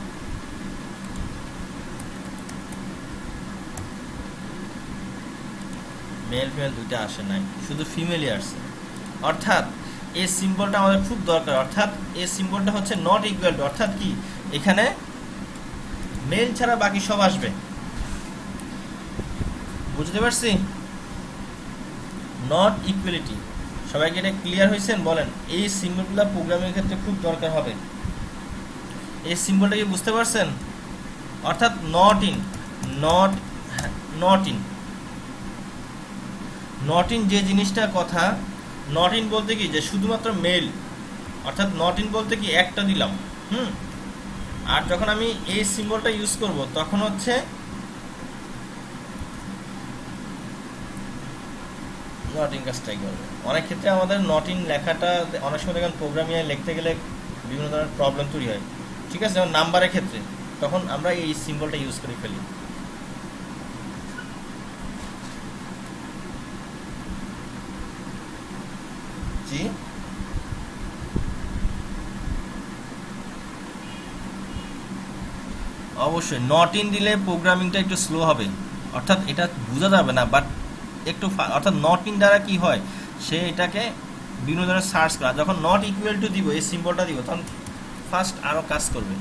মেল ফিমেল দুইটা আসে নাই, শুধু ফিমেলই আসছে। অর্থাৎ এই সিম্বলটা আমাদের খুব দরকার। অর্থাৎ এই সিম্বলটা হচ্ছে নট ইকুয়াল টু, অর্থাৎ কি এখানে মেল ছাড়া বাকি সব আসবে। বুঝতে পারছি? নট ইকুয়ালিটি, সবাইকে এটা ক্লিয়ার হয়েছেন? বলেন এই সিম্বলগুলো প্রোগ্রামিং ক্ষেত্রে খুব দরকার হবে। এই সিম্বলটা কি বুঝতে পারছেন? অর্থাৎ not in, not not in, not in যে জিনিসটার কথা, নট ইন বলতে কি যে শুধুমাত্র মেল, অর্থাৎ নট ইন বলতে কি একটা দিলাম, আর যখন আমি এই সিম্বলটা ইউজ করব তখন হচ্ছে নট ইন কাজটাই করবে। অনেক ক্ষেত্রে আমাদের নট ইন লেখাটা অনেক সময় দেখেন প্রোগ্রামিংয়ে লিখতে গেলে বিভিন্ন ধরনের প্রবলেম তৈরি হয়, ঠিক আছে, যেমন নাম্বারের ক্ষেত্রে, তখন আমরা এই সিম্বলটা ইউজ করে ফেলি। জি, অবশ্যই নট ইন দিলে প্রোগ্রামিংটা একটু স্লো হবে, অর্থাৎ এটা বোঝা যাবে না, বাট একটু অর্থাৎ নট ইন দ্বারা কি হয়, সে এটাকে বিভিন্ন ধরনের সার্চ করা, যখন নট ইকুয়াল টু দিব, এই সিম্বলটা দিব, তখন ফার্স্ট আরও কাজ করবে।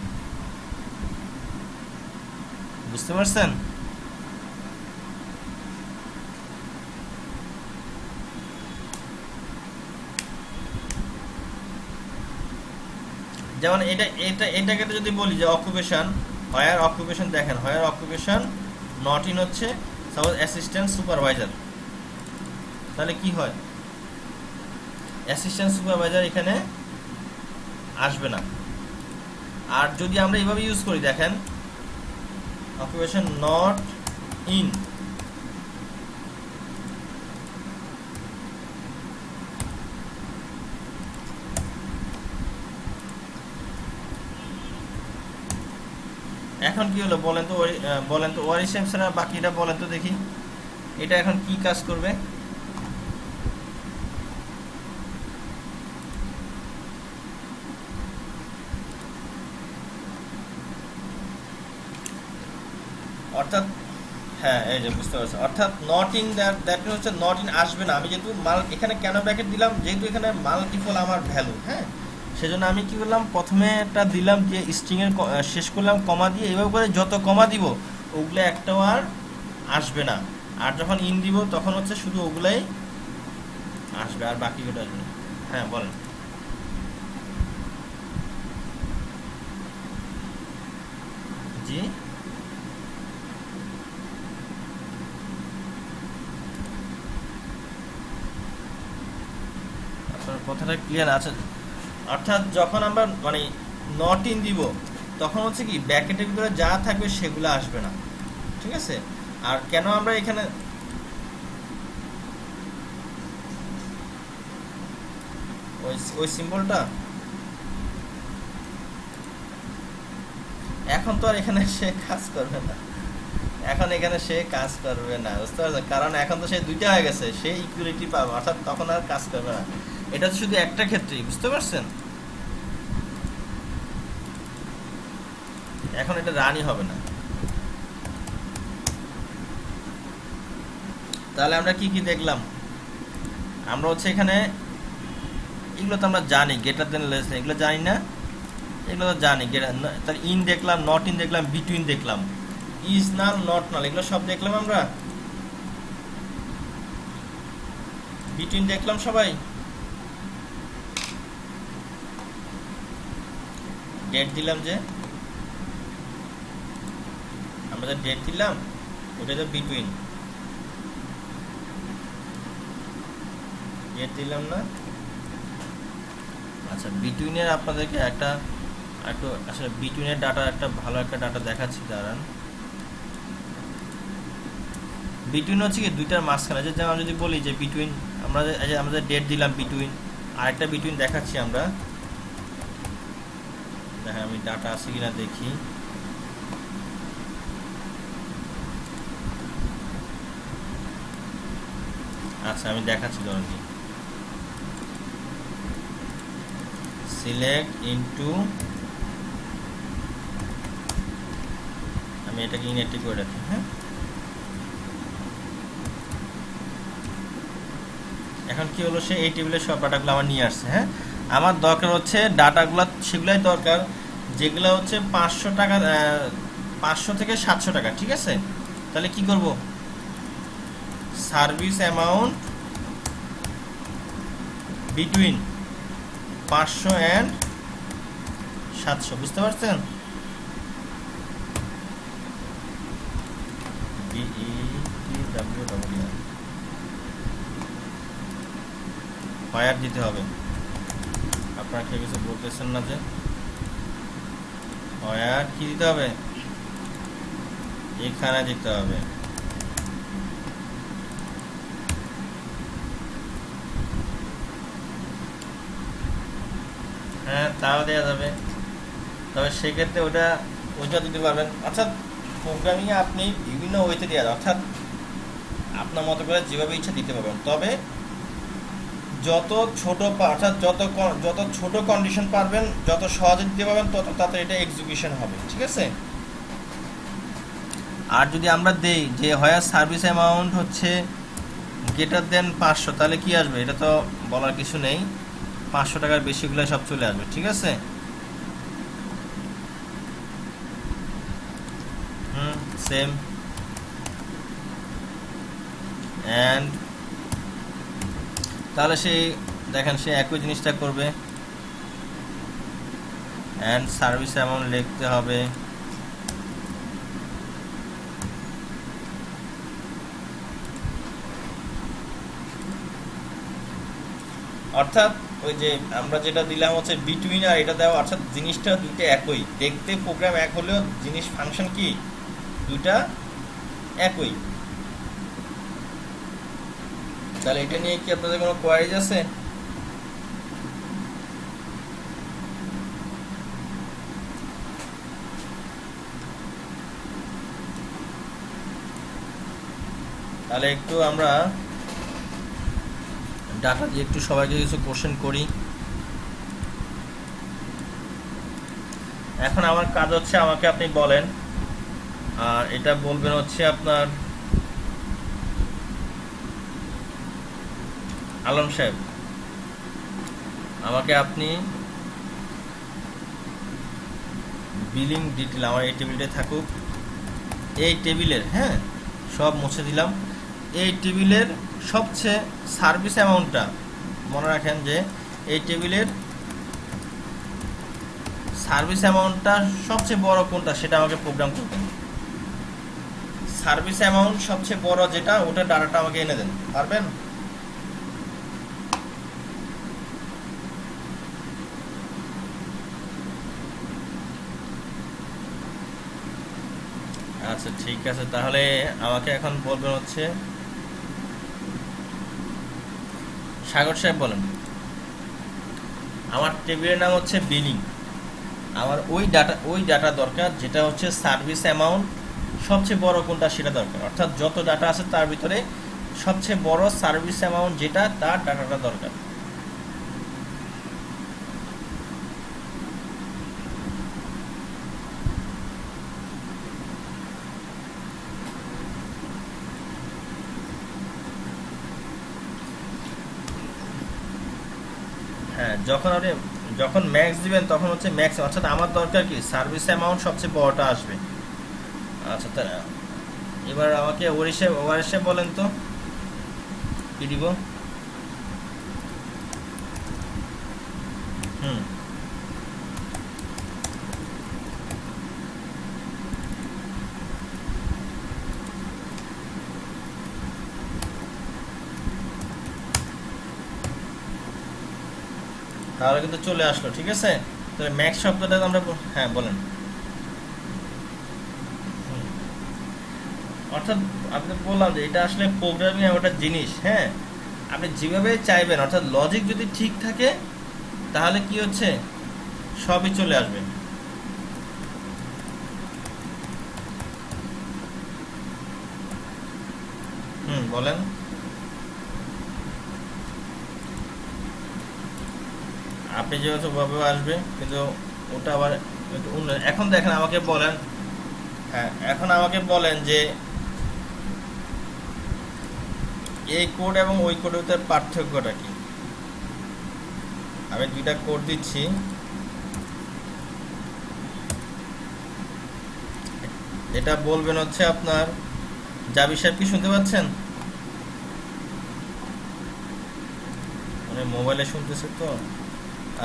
বুঝতে পারছেন? যেমন এটাকে যদি বলি যে অকুপেশন, হায়ার অকুপেশন, দেখেন হায়ার অকুপেশন নট ইন হচ্ছে সাপোজ অ্যাসিস্ট্যান্ট সুপারভাইজার, তাহলে কি হয়, অ্যাসিস্ট্যান্ট সুপারভাইজার এখানে আসবে না। আর যদি আমরা এইভাবে ইউজ করি, দেখেন অকুপেশন নট ইন, এখন কি হলো বলেন তো, বলেন তো ওয়ারিশাম ছাড়া বাকিটা বলেন তো দেখি, এটা এখন কি কাজ করবে? অর্থাৎ হ্যাঁ, এই যে বুঝতে পারছি, অর্থাৎ নট ইন দ্যাট হচ্ছে নট ইন আসবে না। আমি যেহেতু মাল এখানে কেন ব্র্যাকেট দিলাম, যেহেতু এখানে মাল্টিপল আমার ভ্যালু, হ্যাঁ, সেজন্য আমি কি করলাম, প্রথমে একটা দিলাম যে স্ট্রিংয়ের শেষ করলাম কমা দিয়ে, এইভাবে করে যত কমা দিব ওগুলো একটাও আর আসবে না, আর যখন ইন দিব তখন হচ্ছে শুধু ওগুলাই আসবে, আর বাকিগুলো আসবে না। হ্যাঁ বলেন। জি, আপনার কথাটা ক্লিয়ার আছে। অর্থাৎ যখন আমরা মানে নট ইন দিব তখন হচ্ছে কি ব্র্যাকেটের ভিতরে যা থাকবে সেগুলো আসবে না, ঠিক আছে। আর কেন আমরা এখানে ওই ওই সিম্বলটা, এখন তো আর এখানে সে কাজ করবে না, এখন এখানে সে কাজ করবে না, বুঝতে পারছেন, কারণ এখন তো সে দুইটা হয়ে গেছে, সে ইকুয়ালিটি পাবে, অর্থাৎ তখন আর কাজ করবে না। এটা তো শুধু একটা ক্ষেত্রেই, বুঝতে পারছেন, এখন এটা রানই হবে না। তাহলে আমরা কি কি দেখলাম, আমরা হচ্ছে এখানে এগুলো তো আমরা জানি, গ্রেটার দেন লেস দেন, এগুলো জানি না, এগুলো তো জানি। তাহলে ইন দেখলাম, নট ইন দেখলাম, বিটুইন দেখলাম, ইজ নাল, নট নাল, এগুলো সব দেখলাম আমরা। বিটুইন দেখলাম সবাই, ডেট দিলাম, যে আমরা যে ডেট দিলাম ওটা তো বিটুইন, ডেট দিলাম না। আচ্ছা, বিটুইনের আপনাদেরকে একটা একটু আসলে বিটুইনের ডাটা একটা ভালো একটা ডাটা দেখাচ্ছি, দাঁড়ান। বিটুইন হচ্ছে কি দুইটার মাঝখানে, যে যেমন যদি বলি যে বিটুইন, আমরা আমাদের ডেট দিলাম বিটুইন, আরেকটা বিটুইন দেখাচ্ছি আমরা, হ্যাঁ আমি ডাটা আছে কিনা দেখি। আচ্ছা আমি দেখাচ্ছি, ধরুন সিলেক্ট ইনটু, আমি এটাকে ইনঅ্যাক্টিভ করে রাখি, হ্যাঁ। এখন কি হলো, সে এই টেবিলের সব ডাটাগুলো আমার নিয়ে আসছে, হ্যাঁ। আমার দরকার হচ্ছে ডাটাগুলো, সেগুলাই দরকার যেগুলো হচ্ছে 500 টাকা, 500 থেকে 700 টাকা, ঠিক আছে। তাহলে কি করব, সার্ভিস অ্যামাউন্ট বিটুইন 500 অ্যান্ড 700, বুঝতে পারছেন? ফায়ার দিতে হবে। আপনারা কেউ কিছু বলতেছেন না যে ফায়ার কি দিতে হবে? এখানে দিতে হবে। হ্যাঁ, তাও দেওয়া যাবে, তবে সেক্ষেত্রে ওইটা দিতে পারবেন। অর্থাৎ প্রোগ্রামিংয়ে আপনি বিভিন্ন ওয়েতে দেওয়া যায়, অর্থাৎ আপনার মতো করে যেভাবে ইচ্ছা দিতে পারবেন। তবে যত ছোট অর্থাৎ যত ছোট কন্ডিশন পারবেন, যত সহজে দিতে পারবেন, তত তাড়াতাড়ি এটা এক্সিকিউশন হবে, ঠিক আছে? আর যদি আমরা দেই যে হয় সার্ভিস অ্যামাউন্ট হচ্ছে গ্রেটার দেন 500, তাহলে কি আসবে? এটা তো বলার কিছু নেই, 500 টাকার বেশিগুলো সব চলে আসবে, ঠিক আছে? সেম অ্যান্ড তাহলে সেই দেখেন সে একই জিনিসটা করবে। অ্যান্ড সার্ভিস অ্যামাউন্ট লিখতে হবে, অর্থাৎ ওই যে আমরা যেটা দিলাম হচ্ছে বিটুইন, আর এটা দেওয়া, অর্থাৎ জিনিসটা দুইটা একই দেখতে, প্রোগ্রাম এক হলেও জিনিস ফাংশন কি দুইটা একই। তাহলে এটা নিয়ে কি আপনাদের কোনো কোয়ারিজ আছে? তাহলে একটু আমরা ডাটা দিয়ে একটু সবাইকে কিছু কোশ্চেন করি। এখন আমার কাজ হচ্ছে আমাকে আপনি বলেন, আর এটা বলবেন হচ্ছে আপনার আলম সাহেব, আমাকে আপনি বিলিং ডিটেল আমার এই টেবিলটাই থাকুক, এই টেবিলের, হ্যাঁ সব মুছে দিলাম, এই টেবিলের সবচেয়ে সার্ভিস অ্যামাউন্টটা মনে রাখেন যে এই টেবিলের সার্ভিস অ্যামাউন্টটা সবচেয়ে বড় কোনটা সেটা আমাকে প্রোগ্রাম করবেন। সার্ভিস অ্যামাউন্ট সবচেয়ে বড় যেটা, ওটা ডাটাটা আমাকে এনে দেন, পারবেন? আচ্ছা ঠিক আছে, তাহলে আমাকে এখন বলবেন হচ্ছে সাগর সাহেব বলেন, আমার টেবিলের নাম হচ্ছে বিলিং, আমার ওই ডাটা দরকার যেটা হচ্ছে সার্ভিস অ্যামাউন্ট সবচেয়ে বড় কোনটা সেটা দরকার, অর্থাৎ যত ডাটা আছে তার ভিতরে সবচেয়ে বড় সার্ভিস অ্যামাউন্ট যেটা, তার ডাটাটা দরকার। হ্যাঁ, যখন ম্যাক্স দিবেন তখন হচ্ছে ম্যাক্স, অর্থাৎ আমার দরকার কি সার্ভিস অ্যামাউন্ট সবচেয়ে বড়টা আসবে। আচ্ছা, তা এবার আমাকে ওয়ারিশে বলেন তো কি দিব? হুম, তাহলে কিন্তু চলে আসলো, ঠিক আছে? তাহলে ম্যাক্স শব্দটা আমরা হ্যাঁ বলেন। হুম, অর্থাৎ আপনি বললাম যে এটা আসলে প্রোগ্রামিং এমন একটা জিনিস, হ্যাঁ আপনি যেভাবে চাইবেন, অর্থাৎ লজিক যদি ঠিক থাকে তাহলে কি হচ্ছে সবই চলে আসবে। বলেন। আপনি যেহেতু ভাবে আসবে, কিন্তু ওটা আবার একটু এখন দেখেন আমাকে বলেন, হ্যাঁ এখন আমাকে বলেন যে এই কোড এবং ওই কোডের ভিতরে পার্থক্যটা কি? আমি দুইটা কোড দিচ্ছি, এটা বলবেন হচ্ছে আপনার জাবির সাহেব, কি শুনতে পাচ্ছেন? মানে মোবাইলে শুনতেছে তো।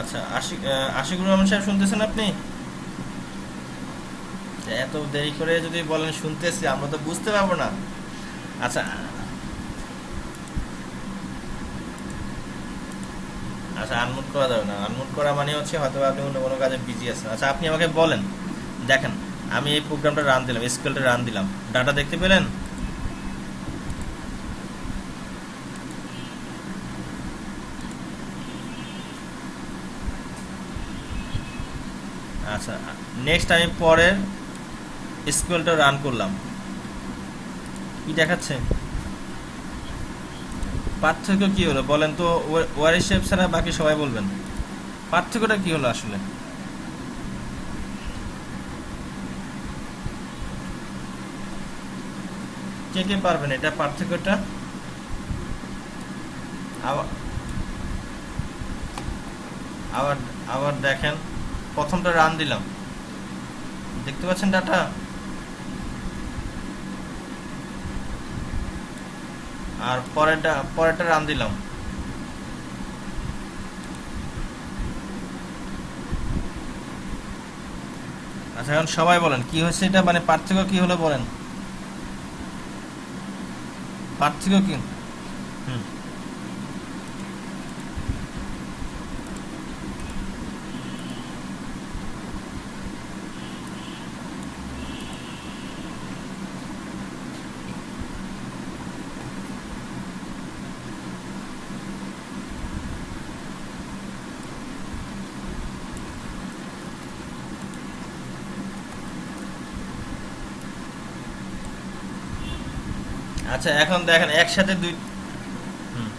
আচ্ছা, আশিকুর রহমান সাহেব শুনতেছেন আপনি? এত দেরি করে যদি বলেন শুনতেছি, আমরা তো বুঝতে পারবো না। আচ্ছা। আচ্ছা, আনমিউট করা যাবে না। আনমিউট করা মানে হচ্ছে হয়তো আপনি অন্য কোনো কাজে বিজি আছেন। আচ্ছা, আপনি আমাকে বলেন, দেখেন আমি এই প্রোগ্রামটা রান দিলাম, এসকিউএলটা রান দিলাম, ডাটা দেখতে পেলেন? আচ্ছা, নেক্সট আমি পরের এসকিউএলটা রান করলাম, কি দেখাচ্ছে? পার্থক্য কি হলো বলেন তো? ওয়ারি শেপ ছাড়া বাকি সবাই বলবেন পার্থক্যটা কি হলো আসলে। কে কে পারবেন এটা পার্থক্যটা? আবার আবার আবার দেখেন, প্রথমটা রান দিলাম, দেখতে পাচ্ছেন ডাটা? আর পরেরটা রান দিলাম। আচ্ছা, এখন সবাই বলেন কি হয়েছে এটা, মানে পার্থক্য কি হলো বলেন, পার্থক্য কি? হুম। আচ্ছা, এখন দেখেন একসাথে দুই। হুম।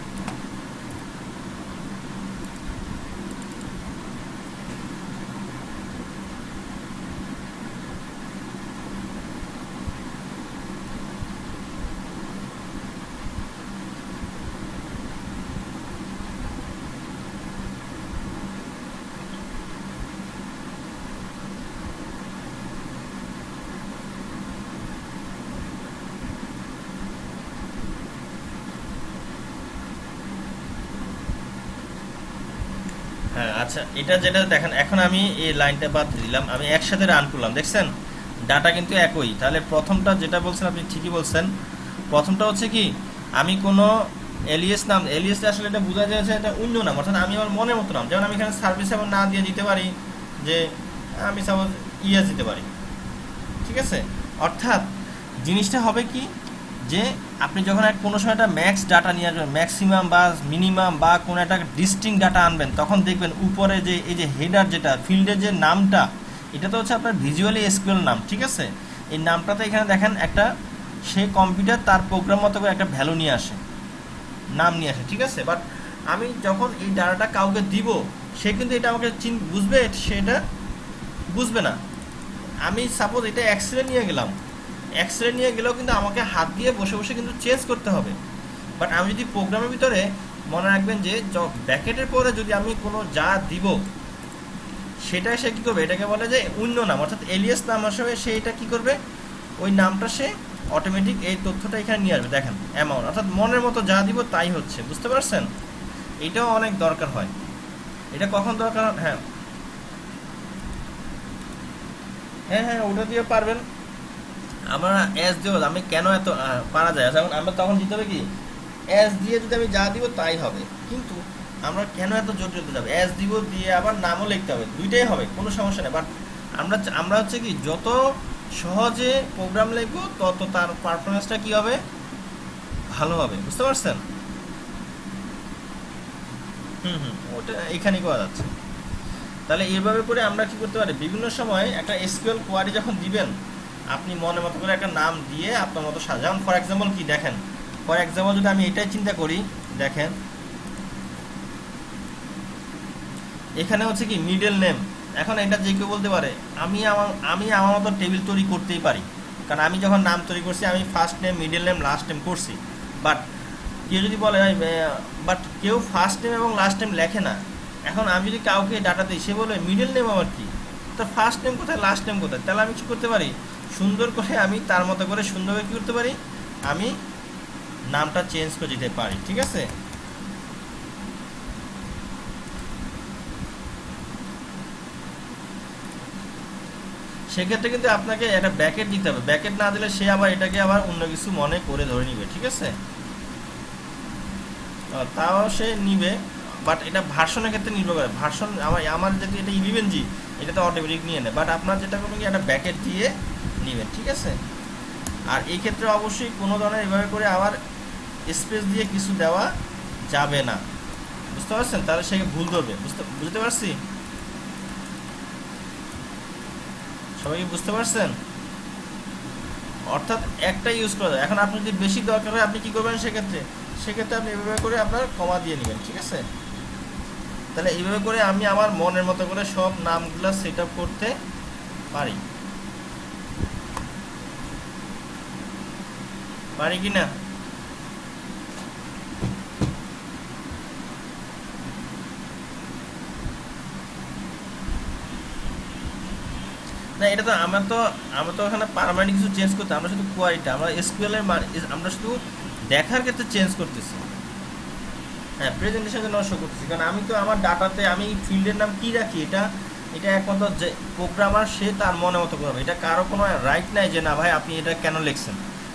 হ্যাঁ, আচ্ছা, এটা যেটা দেখেন, এখন আমি এই লাইনটা বাদ দিলাম, আমি একসাথে রান করলাম, দেখছেন ডাটা কিন্তু একই। তাহলে প্রথমটা যেটা বলছেন আপনি ঠিকই বলছেন। প্রথমটা হচ্ছে কি, আমি কোনো এলিয়াস নাম, এলিয়াস আসলে এটা বোঝা যাচ্ছে এটা অন্য নাম, অর্থাৎ আমি আমার মনের মতো নাম, যেমন আমি এখানে সার্ভিস এবং না দিয়ে দিতে পারি যে আমি সাপোজ ইয়াস দিতে পারি, ঠিক আছে? অর্থাৎ জিনিসটা হবে কি, যে আপনি যখন কোনো সময় একটা ম্যাক্স ডাটা নিয়ে আসবেন, ম্যাক্সিমাম বা মিনিমাম বা কোনো একটা ডিস্টিংক্ট ডাটা আনবেন, তখন দেখবেন উপরে যে এই যে হেডার যেটা ফিল্ডের যে নামটা, এটা তো হচ্ছে আপনার ভিজুয়ালি এসকিউএল নাম, ঠিক আছে? এই নামটাতে এখানে দেখেন একটা, সে কম্পিউটার তার প্রোগ্রাম মতো করে একটা ভ্যালু নিয়ে আসে, নাম নিয়ে আসে, ঠিক আছে? বাট আমি যখন এই ডাটাটা কাউকে দিব, সে কিন্তু এটা আমাকে বুঝবে, সেটা বুঝবে না। আমি সাপোজ এটা এক্সরে নিয়ে গেলাম, এক্সরে নিয়ে গেলেও কিন্তু আমাকে হাত দিয়ে বসে বসে কিন্তু চেঞ্জ করতে হবে। বাট আমি যদি প্রোগ্রামের ভিতরে, মনে রাখবেন যে ব্যাকেটের পরে যদি আমি কোনো যা দিব, সেটা সে কী করবে, এটাকে বলে যে অন্য নাম, অর্থাৎ এলিয়াস নাম আসবে, সে এটা কী করবে, ওই নামটা সে অটোমেটিক এই তথ্যটা এখানে নিয়ে আসবে। দেখেন অ্যামাউন্ট, অর্থাৎ মনের মতো যা দিব তাই হচ্ছে, বুঝতে পারছেন? এটাও অনেক দরকার হয়। এটা কখন দরকার হয়? হ্যাঁ, হ্যাঁ, হ্যাঁ, ওটা দিয়ে পারবেন। আমরা এস দিও, আমি কেন এত পারা যায়, যেমন আমরা তখন দিতে হবে কি, এস দিয়ে যদি আমি যা দিব তাই হবে। কিন্তু আমরা কেন এত জটিল হতে যাবে, এস দিব দিয়ে আবার নামও লিখতে হবে, দুইটাই হবে, কোনো সমস্যা নেই। বাট আমরা আমরা হচ্ছে কি, যত সহজে প্রোগ্রাম লিখবো তত তার পারফরমেন্সটা কি হবে, ভালো হবে, বুঝতে পারছেন? হুম, হুম, ওটা এখানেই করা যাচ্ছে। তাহলে এইভাবে করে আমরা কি করতে পারি, বিভিন্ন সময় একটা এসকিউএল কোয়ারি যখন দিবেন, আপনি মনের মতো করে একটা নাম দিয়ে আপনার মতো যেমন ফর এক্সাম্পল কি দেখেন, ফর এক্সাম্পল যদি আমি এটাই চিন্তা করি, দেখেন এখানে হচ্ছে কি মিডল নেম। এখন এটা যে কেউ বলতে পারে, আমি আমার মতো টেবিল তৈরি করতেই পারি, কারণ আমি যখন নাম তৈরি করছি আমি first name, middle name, last name করছি। বাট কেউ যদি বলে, বাট কেউ ফার্স্ট নেম এবং লাস্ট নেম লেখে না। এখন আমি যদি কাউকে ডাটা দিই, সে বলে মিডল নেম আবার কি, তো ফার্স্ট নেম কোথায়, লাস্ট নেম কোথায়? তাহলে আমি কী করতে পারি, সুন্দর করে আমি তার মতো করে সুন্দরভাবে কী করতে পারি, আমি নামটা চেঞ্জ করে দিতে পারি, ঠিক আছে? সেক্ষেত্রে কিন্তু আপনাকে একটা ব্যাকেট দিতে হবে, ব্যাকেট না দিলে সে আবার এটাকে আবার অন্য কিছু মনে করে ধরে নিবে, ঠিক আছে? তাও সে নিবে, বাট এটা ভার্সনের ক্ষেত্রে নির্ভর করে। ভার্সন আমার যদি এটা 11G, এটা তো অটোমেটিক নিয়ে নেয়, বাট আপনার যেটা করবেন কি একটা ব্যাকেট দিয়ে নেবেন, ঠিক আছে? আর এই ক্ষেত্রে অবশ্যই কোনো ধরনের এভাবে করে আবার স্পেস দিয়ে কিছু দেওয়া যাবে না, বুঝতে পারছেন? তাহলে সে ভুল ধরবে, বুঝতে পারছি? সবাই কি বুঝতে পারছেন? অর্থাৎ একটা ইউজ করা যায়। এখন আপনি যদি বেশি দরকার হয় আপনি কি করবেন সেক্ষেত্রে আপনি এভাবে করে আপনার কমা দিয়ে নেবেন, ঠিক আছে? তাহলে এইভাবে করে আমি আমার মনের মতো করে সব নামগুলো সেট আপ করতে পারি কি না? না, এটা তো আমরা তো এখানে পার্মানেন্ট কিছু চেঞ্জ করতে, আমরা শুধু কোয়ারিটা, আমরা এসকিউএল এর আমরা শুধু দেখার ক্ষেত্রে চেঞ্জ করতেছি। হ্যাঁ, প্রেজেন্টেশন জন্য শো করতেছি, কারণ আমি তো আমার ডাটাতে আমি ফিল্ডের নাম কি রাখি এটা একমাত্র যে প্রোগ্রামার সে তার মনে মতো করবে, এটা কারো কোনো রাইট নাই যে না ভাই আপনি এটা কেন লিখছেন।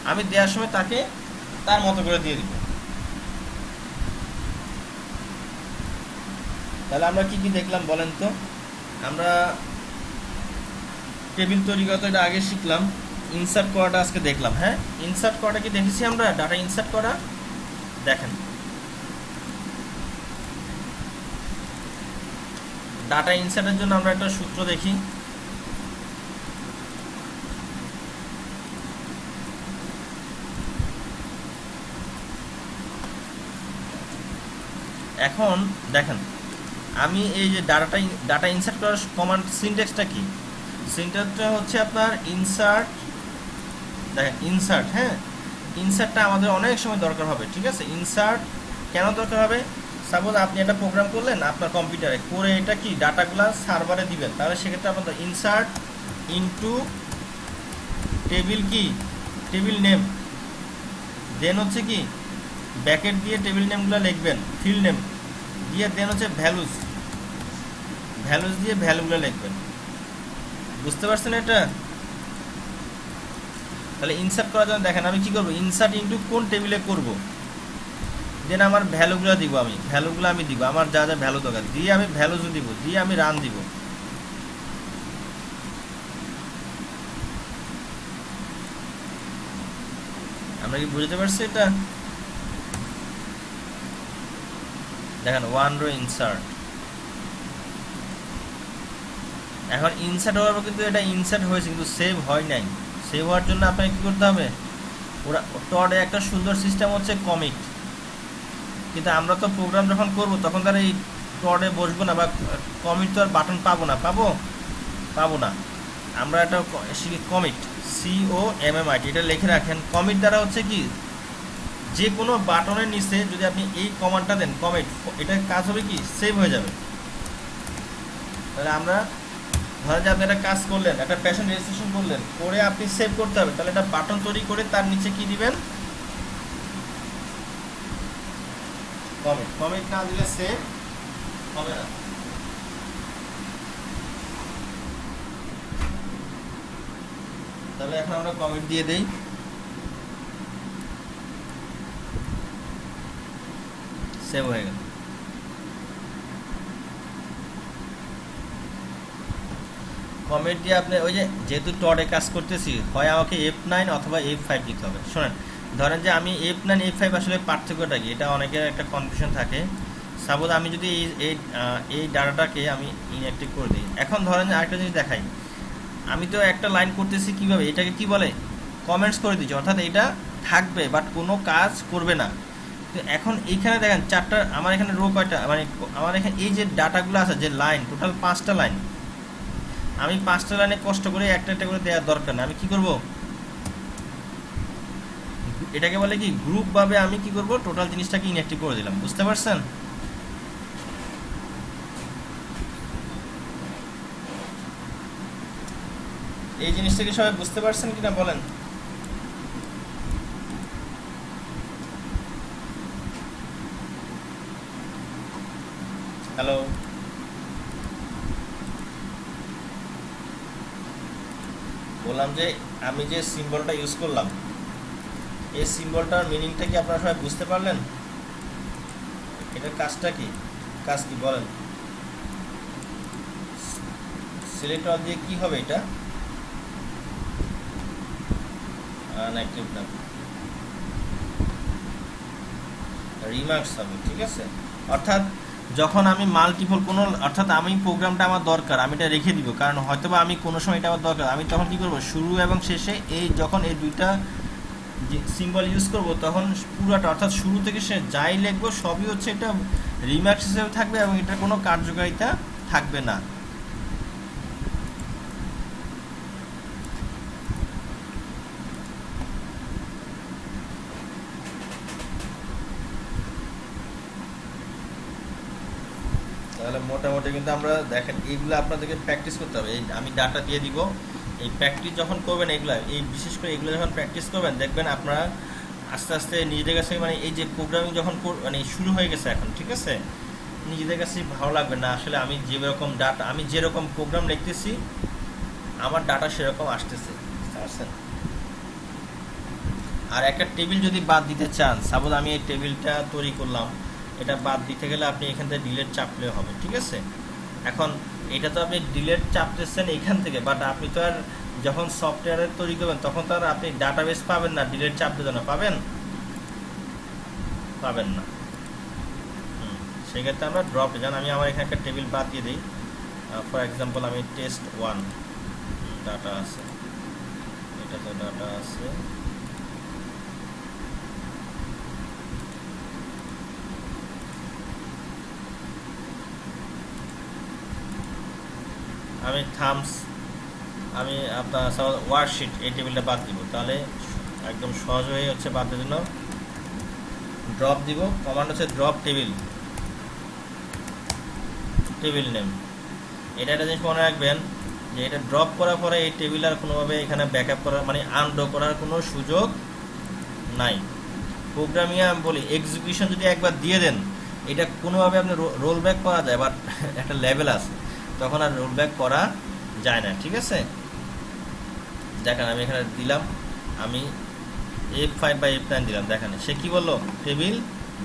আমি দেওয়ার সময় তাকে তার মতো করে দিয়ে দিব। তাহলে আমরা কি কি দেখলাম বলেন তো? আমরা টেবিল তৈরি করা তো এটা আগে শিখলাম, ইনসার্ট করাটা আজকে দেখলাম। হ্যাঁ, ইনসার্ট করাটা কি দেখেছি আমরা, ডাটা ইনসার্ট করা। দেখেন, ডাটা ইনসার্টের জন্য আমরা একটা সূত্র দেখি। এখন দেখেন, আমি এই যে ডাটা ইনসার্ট করার কমান্ড সিনট্যাক্সটা কি? সিনট্যাক্সটা হচ্ছে আপনার ইনসার্ট। দেখেন ইনসার্ট, হ্যাঁ, ইনসার্টটা আমাদের অনেক সময় দরকার হবে, ঠিক আছে? ইনসার্ট কেন দরকার হবে? সাপোজ আপনি একটা প্রোগ্রাম করলেন আপনার কম্পিউটারে, করে এটা কি ডাটাগুলো সার্ভারে দিবেন, তাহলে সেক্ষেত্রে আপনার ইনসার্ট ইনটু টেবিল কি, টেবিল নেম, দেন হচ্ছে কি ব্যাকেট দিয়ে টেবিল নেমগুলো লিখবেন, ফিল্ড নেম দিয়ে, দেন হচ্ছে ভ্যালুজ দিয়ে ভ্যালুগুলো লিখবেন। বুঝতে পারছেন এটা? তাহলে ইনসার্ট করার জন্য দেখেন আমি কি করব, ইনসার্ট ইনটু কোন টেবিলে করব, দেন আমার ভ্যালুগুলো দিব, আমি দিব আমার যা যা ভ্যালু দরকার, দিয়ে আমি ভ্যালুজও দিব, দিয়ে আমি রান দিব। আমরা কি বুঝতে পারছি এটা? দেখেন ওয়ান রো ইনসার্ট। এখন ইনসার্ট হওয়ার পর কিন্তু এটা ইনসার্ট হয়েছে কিন্তু সেভ হয় নাই। সেভ হওয়ার জন্য আপনাকে কি করতে হবে, ওরা টডে একটা সুন্দর সিস্টেম হচ্ছে কমিট, কিন্তু আমরা তো প্রোগ্রাম যখন করব তখন তার এই টডে বসবো না, বা কমিট তো আর বাটন পাবো না। আমরা একটা কমিট, COMMIT এটা লিখে রাখেন। কমিট দ্বারা হচ্ছে কি, যে কোনো বাটনের নিচে যদি আপনি এই কমান্ডটা দেন কমিট, এটার কাজ হবে কি সেভ হয়ে যাবে। তাহলে আমরা ধরেন যে আপনি একটা কাজ করলেন, একটা প্যাশন রেজিস্ট্রেশন করলেন, করে আপনি সেভ করতে হবে, তাহলে একটা বাটন তৈরি করে তার নিচে কি দিবেন, কমিট না দিলে সেভ হবে না। তাহলে এখন আমরা কমিট দিয়ে দেই, সেভ হয়ে গেল। কমেন্ট দিয়ে আপনি ওই যে যেহেতু টডে কাজ করতেছি, হয় আমাকে F9 অথবা F5 দিতে হবে। শোনেন, ধরেন যে আমি F9 F5 আসলে পার্থক্যটা কি, এটা অনেকের একটা কনফিউশন থাকে। সাপোজ আমি যদি এই ডাটাটাকে আমি ইনঅ্যাক্টিভ করে দিই, এখন ধরেন যে আরেকটা জিনিস দেখাই, আমি তো একটা লাইন করতেছি কিভাবে, এটাকে কি বলে কমেন্টস করে দিচ্ছি, অর্থাৎ এটা থাকবে বাট কোনো কাজ করবে না। তো এখন এইখানে দেখেন চারটা, আমার এখানে রো কয়টা, মানে আমার এখানে এই যে ডাটাগুলো আছে, যে লাইন টোটাল 5টা লাইন, আমি 5টা লাইনে কষ্ট করে একটা একটা করে দেওয়ার দরকার না। আমি কি করব, এটাকে বলে কি গ্রুপ ভাবে আমি কি করব, টোটাল জিনিসটাকে ইনঅ্যাক্টিভ করে দিলাম। বুঝতে পারছেন? এই জিনিসটা কি সবাই বুঝতে পারছেন কিনা বলেন? হ্যালো, বললাম যে আমি যে সিম্বলটা ইউজ করলাম, এই সিম্বলটার মিনিংটা কি আপনারা সবাই বুঝতে পারলেন? এটার কাজটা কি, কাজ কি বলেন? সিলেক্ট অল দিয়ে কি হবে এটা? আনঅ্যাক্টিভ না, রিমার্কস হবে, ঠিক আছে। অর্থাৎ যখন আমি মাল্টিপল কোনো, অর্থাৎ আমি প্রোগ্রামটা আমার দরকার, আমি এটা রেখে দিব, কারণ হয়তোবা আমি কোনো সময় এটা আমার দরকার, আমি তখন কি করব, শুরু এবং শেষে এই যখন এই দুইটা সিম্বল ইউজ করব তখন পুরোটা, অর্থাৎ শুরু থেকে সে যাই লিখবো সবই হচ্ছে এটা রিমার্কস হিসেবে থাকবে এবং এটার কোনো কার্যকারিতা থাকবে না। তাহলে মোটামুটি কিন্তু আমরা দেখেন এইগুলো আপনাদেরকে প্র্যাকটিস করতে হবে। এই আমি ডাটা দিয়ে দিব, এই প্র্যাকটিস যখন করবেন এগুলো, এই বিশেষ করে এগুলো যখন প্র্যাকটিস করবেন দেখবেন আপনারা আস্তে আস্তে নিজেদের কাছে মানে এই যে প্রোগ্রামিং যখন মানে শুরু হয়ে গেছে এখন, ঠিক আছে, নিজেদের কাছে ভালো লাগবে না আসলে আমি যেরকম ডাটা, আমি যেরকম প্রোগ্রাম লিখতেছি আমার ডাটা সেরকম আসতেছে, বুঝতে পারছেন? আর একটা টেবিল যদি বাদ দিতে চান, সাপোজ আমি এই টেবিলটা তৈরি করলাম, এটা বাদ দিতে গেলে আপনি এখান থেকে ডিলেট চাপলে হবে, ঠিক আছে। এখন এটা তো আপনি ডিলেট চাপতেছেন এখান থেকে, বাট আপনি তো আর যখন সফটওয়্যারে তৈরি করবেন তখন তো আর আপনি ডাটাবেস পাবেন না ডিলেট চাপ দিতে না, পাবেন? পাবেন না। সেক্ষেত্রে আমরা ড্রপ যান, আমি আমার এখানে একটা টেবিল বাদ দিয়ে দিই। ফর এক্সাম্পল আমি টেস্ট 1 ডাটা আছে, এটা তো ডাটা আছে, আমি থামস, আমি আপনার ওয়ার্কশিট এই টেবিলটা বাদ দিব, তাহলে একদম সহজ হয়ে হচ্ছে বাদ দেওয়ার জন্য ড্রপ দিব। কমান্ড হচ্ছে ড্রপ টেবিল, টেবিল নেম। এটা একটা জিনিস মনে রাখবেন যে এটা ড্রপ করার পরে এই টেবিল আর কোনোভাবে এখানে ব্যাকআপ করার মানে আনডো করার কোনো সুযোগ নাই। প্রোগ্রামিংয়ে আমি বলি এক্সিকিউশন যদি একবার দিয়ে দেন এটা কোনোভাবে আপনি রোল ব্যাক করা যায়, বাট একটা লেভেল আছে তখন আর রোল ব্যাক করা যায় না, ঠিক আছে। দেখেন আমি এখানে দিলাম, আমি F5 বা F9 দিলাম, দেখেন সে কি বললো, টেবিল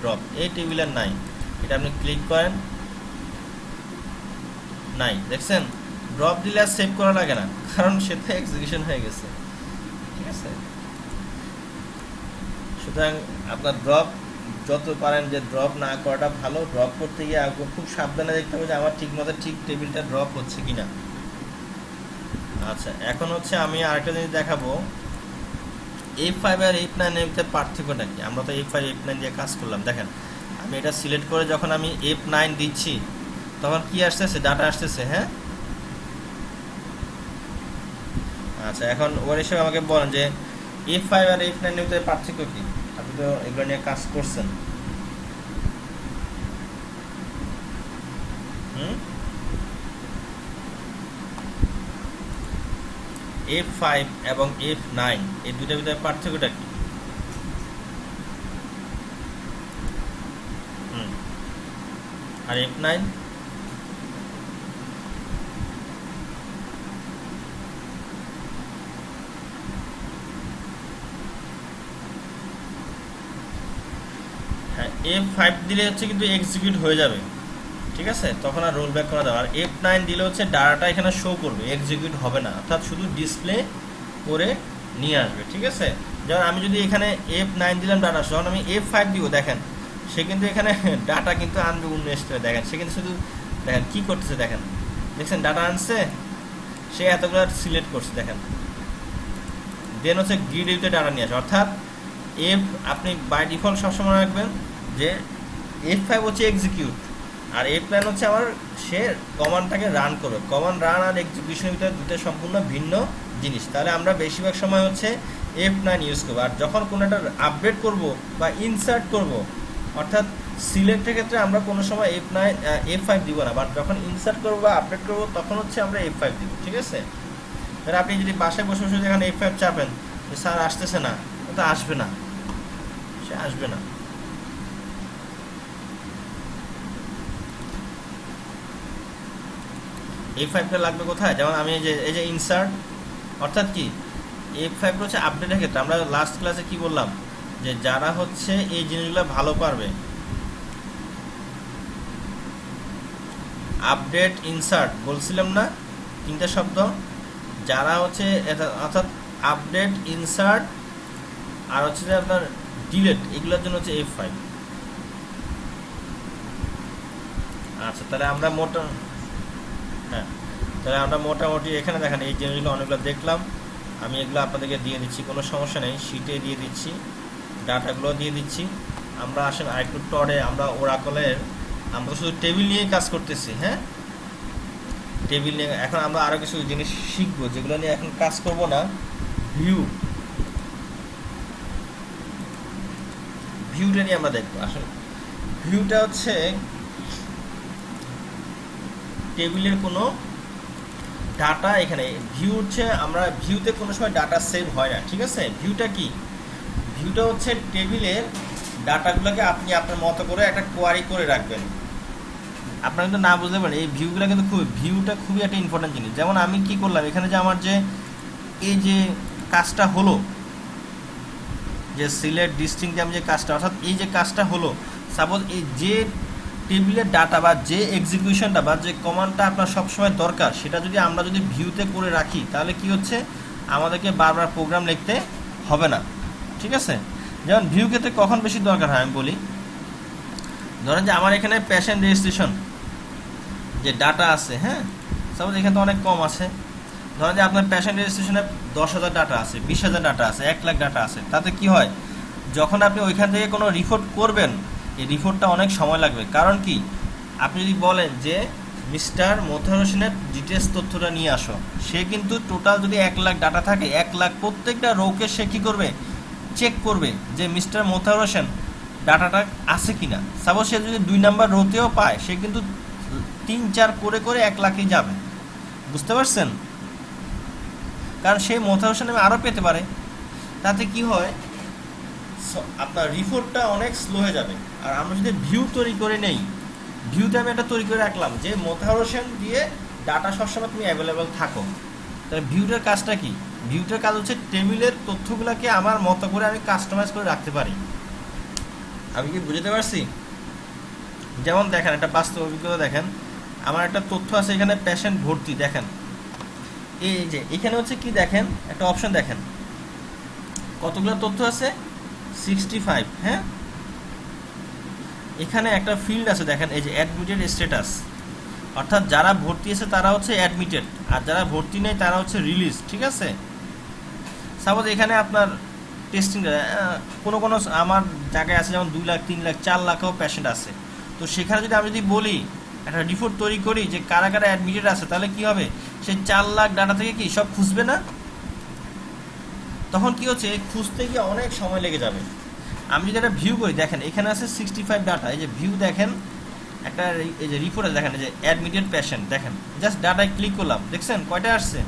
ড্রপ, এই টেবিল আর নাই। এটা আপনি ক্লিক করেন, নাই, দেখছেন? ড্রপ দিলে আর সেভ করা লাগে না, কারণ সেটা এক্সিকিউশন হয়ে গেছে, ঠিক আছে। সুতরাং আপনার ড্রপ যত পারেন যে ড্রপ না করাটা ভালো। ড্রপ করতে গিয়ে খুব সাবধানে দেখতে হবে যে আমার ঠিক মতো ঠিক টেবিলটা ড্রপ হচ্ছে কিনা। আচ্ছা, এখন হচ্ছে আমি আরেকটা জিনিস দেখাবো, F5 আর F9 এর ভিতরে পার্থক্যটা কি। আমরা তো F5 F9 দিয়ে কাজ করলাম, দেখেন আমি এটা সিলেক্ট করে যখন আমি F9 দিচ্ছি তখন কি আসতেছে, ডাটা আসতেছে, হ্যাঁ। আচ্ছা, এখন ওর হিসেবে আমাকে বলেন যে F5 আর F9 এর ভিতরে পার্থক্য কি, আপনি তো এগুলো নিয়ে কাজ করছেন। F5 এবং F9 এই দুইটার ভিতরে পার্থক্যটা কি? আর F9? হ্যাঁ, F5 দিলে হচ্ছে কিন্তু এক্সিকিউট হয়ে যাবে, ঠিক আছে, তখন আর রোল ব্যাক করা যাবে। আর F9 দিলে হচ্ছে ডাটাটা এখানে শো করবে, এক্সিকিউট হবে না, অর্থাৎ শুধু ডিসপ্লে করে নিয়ে আসবে, ঠিক আছে। যেমন আমি যদি এখানে F9 দিলাম ডাটা, যখন আমি F5 দিব দেখেন সে কিন্তু এখানে ডাটা কিন্তু আনবে 19, দেখেন সে কিন্তু শুধু দেখেন কি করতেছে, দেখেন দেখছেন ডাটা আনছে, সে এতগুলো সিলেক্ট করছে, দেখেন দেন হচ্ছে গ্রিড ভিতরে ডাটা নিয়ে আসে। অর্থাৎ আপনি বাই ডিফল্ট সবসময় রাখবেন যে F5 হচ্ছে এক্সিকিউট আর F9 হচ্ছে আমার সে কমান্ডটাকে রান করবে। কমান্ড রান আর এক্সিকিউশনের ভিতরে দুটো সম্পূর্ণ ভিন্ন জিনিস। তাহলে আমরা বেশিরভাগ সময় হচ্ছে F9 ইউজ করবো। আর যখন কোনো একটা আপডেট করব বা ইনসার্ট করব, অর্থাৎ সিলেক্টের ক্ষেত্রে আমরা কোনো সময় F5 দিব না, বাট যখন ইনসার্ট করবো বা আপডেট করবো তখন হচ্ছে আমরা F5 দিব, ঠিক আছে। তাহলে আপনি যদি বাসায় বসে বসে যেখানে F5 চাপেন স্যার আসতেছে না, তো আসবে না, সে আসবে না। F5টা লাগবে কোথায়, যেমন আমি এই যে ইনসার্ট অর্থাৎ কি F5 হচ্ছে আপডেটের ক্ষেত্রে আমরা লাস্ট ক্লাসে কি বললাম যে যারা হচ্ছে এই জিনিসগুলো ভালো পারবে, আপডেট ইনসার্ট বলছিলাম না তিনটা শব্দ, যারা হচ্ছে অর্থাৎ আপডেট ইনসার্ট আর হচ্ছে যে আপনার ডিলেট, এগুলোর জন্য হচ্ছে F5। আচ্ছা তাহলে আমরা হ্যাঁ তাহলে আমরা মোটামুটি এখানে দেখেন এই জিনিসগুলো অনেকগুলো দেখলাম, আমি এগুলো আপনাদেরকে দিয়ে দিচ্ছি, কোনো সমস্যা নেই, শিটে দিয়ে দিচ্ছি, ডাটাগুলো দিয়ে দিচ্ছি। আমরা আসেন আরেকটু টরে, আমরা ওরাকলের আমরা শুধু টেবিল নিয়েই কাজ করতেছি, হ্যাঁ টেবিল নিয়ে। এখন আমরা আরও কিছু জিনিস শিখবো যেগুলো নিয়ে এখন কাজ করব না। ভিউটা নিয়ে আমরা দেখবো। আসলে ভিউটা হচ্ছে টেবিলের কোনো ডাটা, এখানে ভিউ হচ্ছে আমরা ভিউতে কোনো সময় ডাটা সেভ হয় না, ঠিক আছে। ভিউটা কি, ভিউটা হচ্ছে টেবিলের ডাটাগুলোকে আপনি আপনার মতো করে একটা কোয়ারি করে রাখবেন। আপনারা কিন্তু না বুঝতে পারেন এই ভিউগুলো কিন্তু ভিউটা খুবই একটা ইম্পর্টেন্ট জিনিস। যেমন আমি কি করলাম, এখানে যে আমার যে এই যে কাজটা হলো, যে সিলেক্ট ডিস্টিংক্ট আমি যে কাজটা, অর্থাৎ এই যে কাজটা হলো, সাপোজ এই যে টেবিলের ডাটা বা যে এক্সিকিউশনটা বা যে কমান্ডটা আপনার সবসময় দরকার, সেটা যদি আমরা যদি ভিউতে করে রাখি তাহলে কি হচ্ছে আমাদেরকে বারবার প্রোগ্রাম লিখতে হবে না, ঠিক আছে। যেমন ভিউ ক্ষেত্রে কখন বেশি দরকার হয় আমি বলি, ধরেন যে আমার এখানে পেশেন্ট রেজিস্ট্রেশন যে ডাটা আছে, হ্যাঁ সাপোজ এখানে তো অনেক কম আছে, ধরেন যে আপনার পেশেন্ট রেজিস্ট্রেশনে 10,000 ডাটা আছে, 20,000 ডাটা আছে, 1 লাখ ডাটা আছে, তাতে কি হয় যখন আপনি ওইখান থেকে কোনো রিপোর্ট করবেন এই রিপোর্টটা অনেক সময় লাগবে। কারণ কি আপনি যদি বলেন যে মিস্টার মোতাহার হোসেনের ডিটেলস তথ্যটা নিয়ে আসো, সে কিন্তু টোটাল যদি 1 লাখ ডাটা থাকে 1 লাখ প্রত্যেকটা রোকে সে কী করবে, চেক করবে যে মিস্টার মোতাহার হোসেন ডাটাটা আছে কিনা। সাপোজ সে যদি 2 নাম্বার রোতেও পায়, সে কিন্তু 3-4 করে করে 1 লাখেই যাবে, বুঝতে পারছেন। কারণ সেই মোতাহার হোসেন আমি আরও পেতে পারে, তাতে কি হয় আপনার রিপোর্টটা অনেক স্লো হয়ে যাবে। আর আমরা যদি ভিউ তৈরি করে নেই, ভিউতে আমি একটা তৈরি করে রাখলাম যে মোতাহার হোসেন দিয়ে ডাটা সবসময় তুমি অ্যাভেলেবেল থাকো, তাহলে ভিউটার কাজটা কি, ভিউটার কাজ হচ্ছে টেবিলের তথ্যগুলোকে আমার মতো করে আমি কাস্টমাইজ করে রাখতে পারি। আমি কি বুঝতে পারছি? যেমন দেখেন একটা বাস্তব অভিজ্ঞতা, দেখেন আমার একটা তথ্য আছে এখানে পেশেন্ট ভর্তি, দেখেন এই যে এখানে হচ্ছে কি, দেখেন একটা অপশন, দেখেন কতগুলো তথ্য আছে 65, হ্যাঁ এখানে একটা ফিল্ড আছে, দেখেন এই যে অ্যাডমিটেড স্ট্যাটাস, অর্থাৎ যারা ভর্তি আছে তারা হচ্ছে অ্যাডমিটেড, আর যারা ভর্তি নেই তারা হচ্ছে রিলিজ, ঠিক আছে। সাপোজ এখানে আপনার টেস্টিং কোনো কোনো আমার জায়গায় আছে যেমন 2 লাখ 3 লাখ 4 লাখও পেশেন্ট আছে, তো সেখানে যদি আমি যদি বলি একটা রিপোর্ট তৈরি করি যে কারা কারা অ্যাডমিটেড আছে, তাহলে কি হবে সেই 4 লাখ ডাটা থেকে কি সব খুঁজবে না, তখন কি হচ্ছে খুঁজতে গিয়ে অনেক সময় লেগে যাবে। আমি যদি একটা ভিউ করি, দেখেন এখানে আছে 65 ডাটা, এই যে ভিউ দেখেন একটা এই যে রিপোর্টে দেখেন এই যে অ্যাডমিটেড পেশেন্ট, দেখেন জাস্ট ডাটায় ক্লিক করলাম, দেখছেন কয়টা আসছে,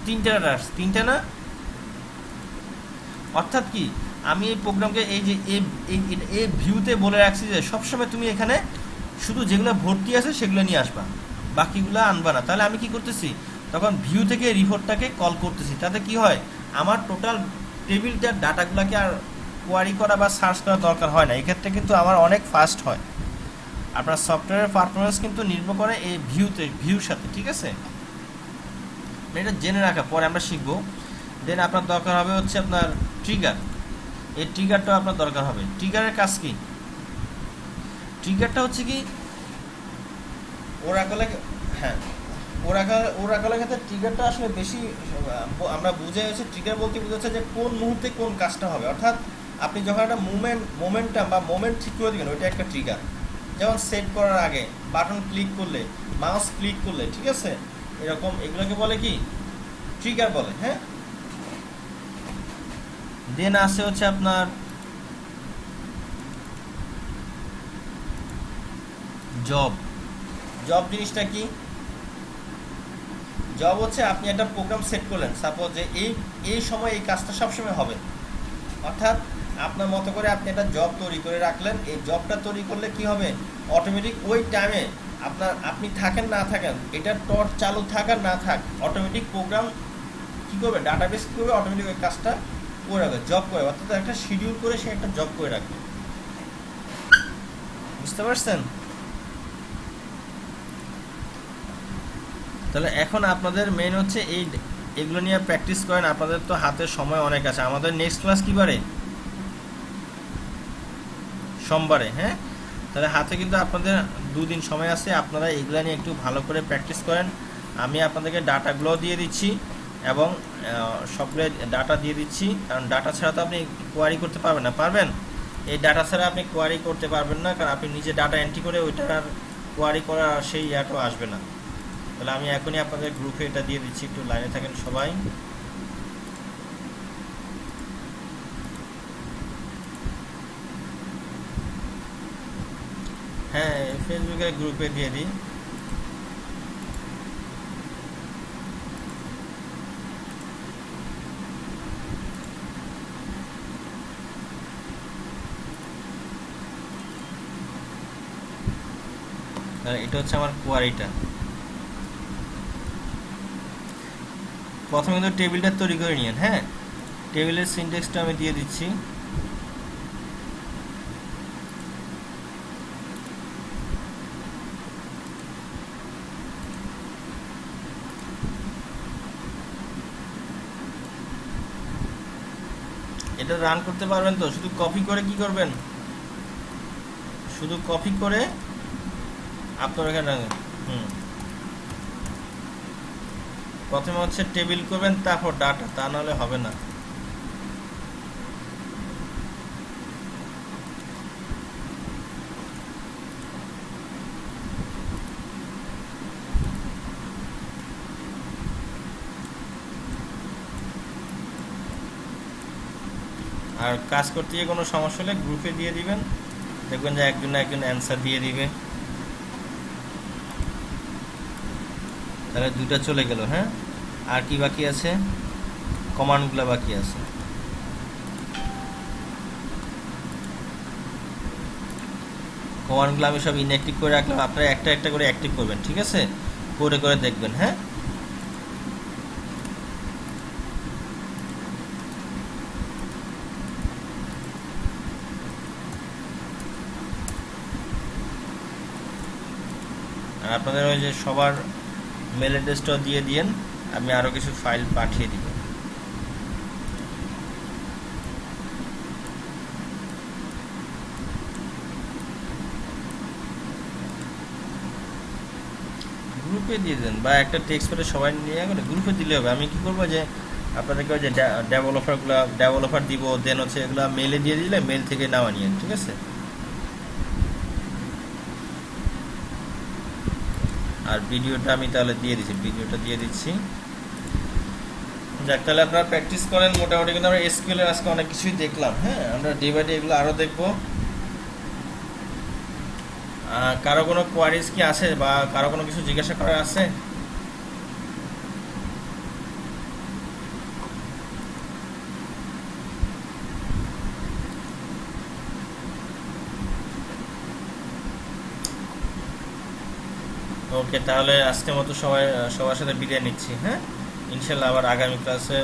3টা ডাটা আসছে, 3টা না। অর্থাৎ কি আমি এই প্রোগ্রামকে এই যে এই ভিউতে বলে রাখছি যে সবসময় তুমি এখানে শুধু যেগুলো ভর্তি আছে সেগুলো নিয়ে আসবা, বাকিগুলো আনবা না। তাহলে আমি কি করতেছি, তখন ভিউ থেকে রিপোর্টটাকে কল করতেছি, তাতে কি হয় আমার টোটাল টেবিলটার ডাটাগুলোকে আর কোয়ারি করা বা সার্চ করা দরকার হয় না। এক্ষেত্রে কিন্তু আমার অনেক ফাস্ট হয়। আপনার সফটওয়্যারের পারফরমেন্স কিন্তু নির্ভর করে এই ভিউর সাথে, ঠিক আছে। এটা জেনে রাখা, পরে আমরা শিখবো। দেন আপনার দরকার হবে হচ্ছে আপনার ট্রিগার, এই ট্রিগারটাও আপনার দরকার হবে। ট্রিগারের কাজ কি, ট্রিগারটা হচ্ছে কি ওরাকলে, হ্যাঁ ওরাকলের ক্ষেত্রে ট্রিগারটা আসলে বেশি আমরা বুঝে হচ্ছে, ট্রিগার বলতে বোঝাচ্ছে যে কোন মুহূর্তে কোন কাজটা হবে, অর্থাৎ আপনি যখন একটা মোমেন্টাম বা মোমেন্ট ঠিক করে দিবেন ওইটা একটা ট্রিগার। যেমন সেট করার আগে বাটন ক্লিক করলে, মাউস ক্লিক করলে, ঠিক আছে, এরকম এগুলোকে বলে কি ট্রিগার বলে, হ্যাঁ। দেন আসে হচ্ছে আপনার জব। জব জিনিসটা কি, জব হচ্ছে আপনি একটা প্রোগ্রাম সেট করলেন, সাপোজ যে এই সময় এই কাজটা সবসময় হবে, অর্থাৎ আপনার মতো করে আপনি একটা জব তৈরি করে রাখলেন। এই জবটা তৈরি করলে কি হবে, অটোমেটিক ওই টাইমে আপনি থাকেন না থাকেন, এটা টর্চ চালু থাক আর না থাক, অটোমেটিক প্রোগ্রাম কি করবে, ডাটাবেস কি করবে, অটোমেটিক ওই কাজটা করে রাখবে, জব করে, অর্থাৎ একটা শিডিউল করে সে একটা জব করে রাখবে। বুঝতে পারছেন? তাহলে এখন আপনাদের মেইন হচ্ছে এগুলো নিয়ে প্র্যাকটিস করেন। আপনাদের তো হাতে সময় অনেক আছে। আমাদের নেক্সট ক্লাস কি বারে? সোমবারে। হ্যাঁ, তাহলে হাতে কিন্তু আপনাদের 2 দিন সময় আছে। আপনারা এগুলো নিয়ে একটু ভালো করে প্র্যাকটিস করেন। আমি আপনাদেরকে ডাটাগুলো দিয়ে দিচ্ছি এবং সবগুলো ডাটা দিয়ে দিচ্ছি, কারণ ডাটা ছাড়া তো আপনি কোয়ারি করতে পারবেন না। পারবেন? এই ডাটা ছাড়া আপনি কোয়ারি করতে পারবেন না, কারণ আপনি নিজে ডাটা এন্ট্রি করে ওইটার কোয়ারি করা সেই ইয়াটাও আসবে না। তাহলে আমি এখনই আপনাদের গ্রুপে এটা দিয়ে দিচ্ছি, একটু লাইনে থাকেন সবাই। হ্যাঁ, ফেসবুকের গ্রুপে দিয়ে দিই। এটা হচ্ছে আমার কোয়ারিটা। প্রথমে কিন্তু টেবিলটা তৈরি করে নিন। হ্যাঁ, টেবিলের সিনট্যাক্সটা আমি দিয়ে দিচ্ছি। এটা রান করতে পারবেন তো? শুধু কপি করে কি করবেন, শুধু কপি করে আপনার এখানে প্রথমে হচ্ছে টেবিল করবেন, তারপর ডাটা, তা নাহলে হবে না। আর কাজ করতে গিয়ে কোনো সমস্যা হলে গ্রুপে দিয়ে দিবেন, দেখবেন যে একজন না একজন অ্যান্সার দিয়ে দিবে। তাহলে 2টা চলে গেল। হ্যাঁ, আর কি বাকি আছে? কমান্ডগুলো বাকি আছে। কমান্ডগুলো আমি সব ইনঅ্যাক্টিভ করে রাখলাম, আপনারা একটা একটা করে অ্যাক্টিভ করবেন। ঠিক আছে, করে করে দেখবেন। হ্যাঁ, আর আপনাদের ওই যে সবার মেল অ্যাড্রেসটাও দিয়ে দিয়েন, আমি আরও কিছু ফাইল পাঠিয়ে দিব। গ্রুপে দিয়ে দেন, বা একটা টেক্সট করে সবাই নিয়ে গেলে গ্রুপে দিলে হবে। আমি কি করবো যে আপনাদেরকে ওই যে ডেভেলপার দিব, দেন হচ্ছে এগুলো মেলে দিয়ে দিলে মেল থেকে নেওয়া নিয়ে। ঠিক আছে, আর ভিডিওটা আমি তাহলে দিয়ে দিচ্ছি, ভিডিওটা দিয়ে দিচ্ছি। যাক, তাহলে আপনারা প্র্যাকটিস করেন। মোটামুটি কিন্তু আমরা এসকিউএল এর আজকে অনেক কিছুই দেখলাম। হ্যাঁ, আমরা ডে বাই ডে এগুলো আরও দেখবো। কারো কোনো কোয়ারিজ কি আছে, বা কারো কোনো কিছু জিজ্ঞাসা করার আছে? ওকে, তাহলে আজকের মতো সবার সাথে বিদায় নিচ্ছি। হ্যাঁ, ইনশাল্লাহ আবার আগামী ক্লাসে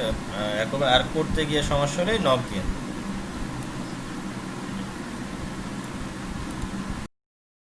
একবার আর করতে গিয়ে সমস্যা হলে নক দিয়ে।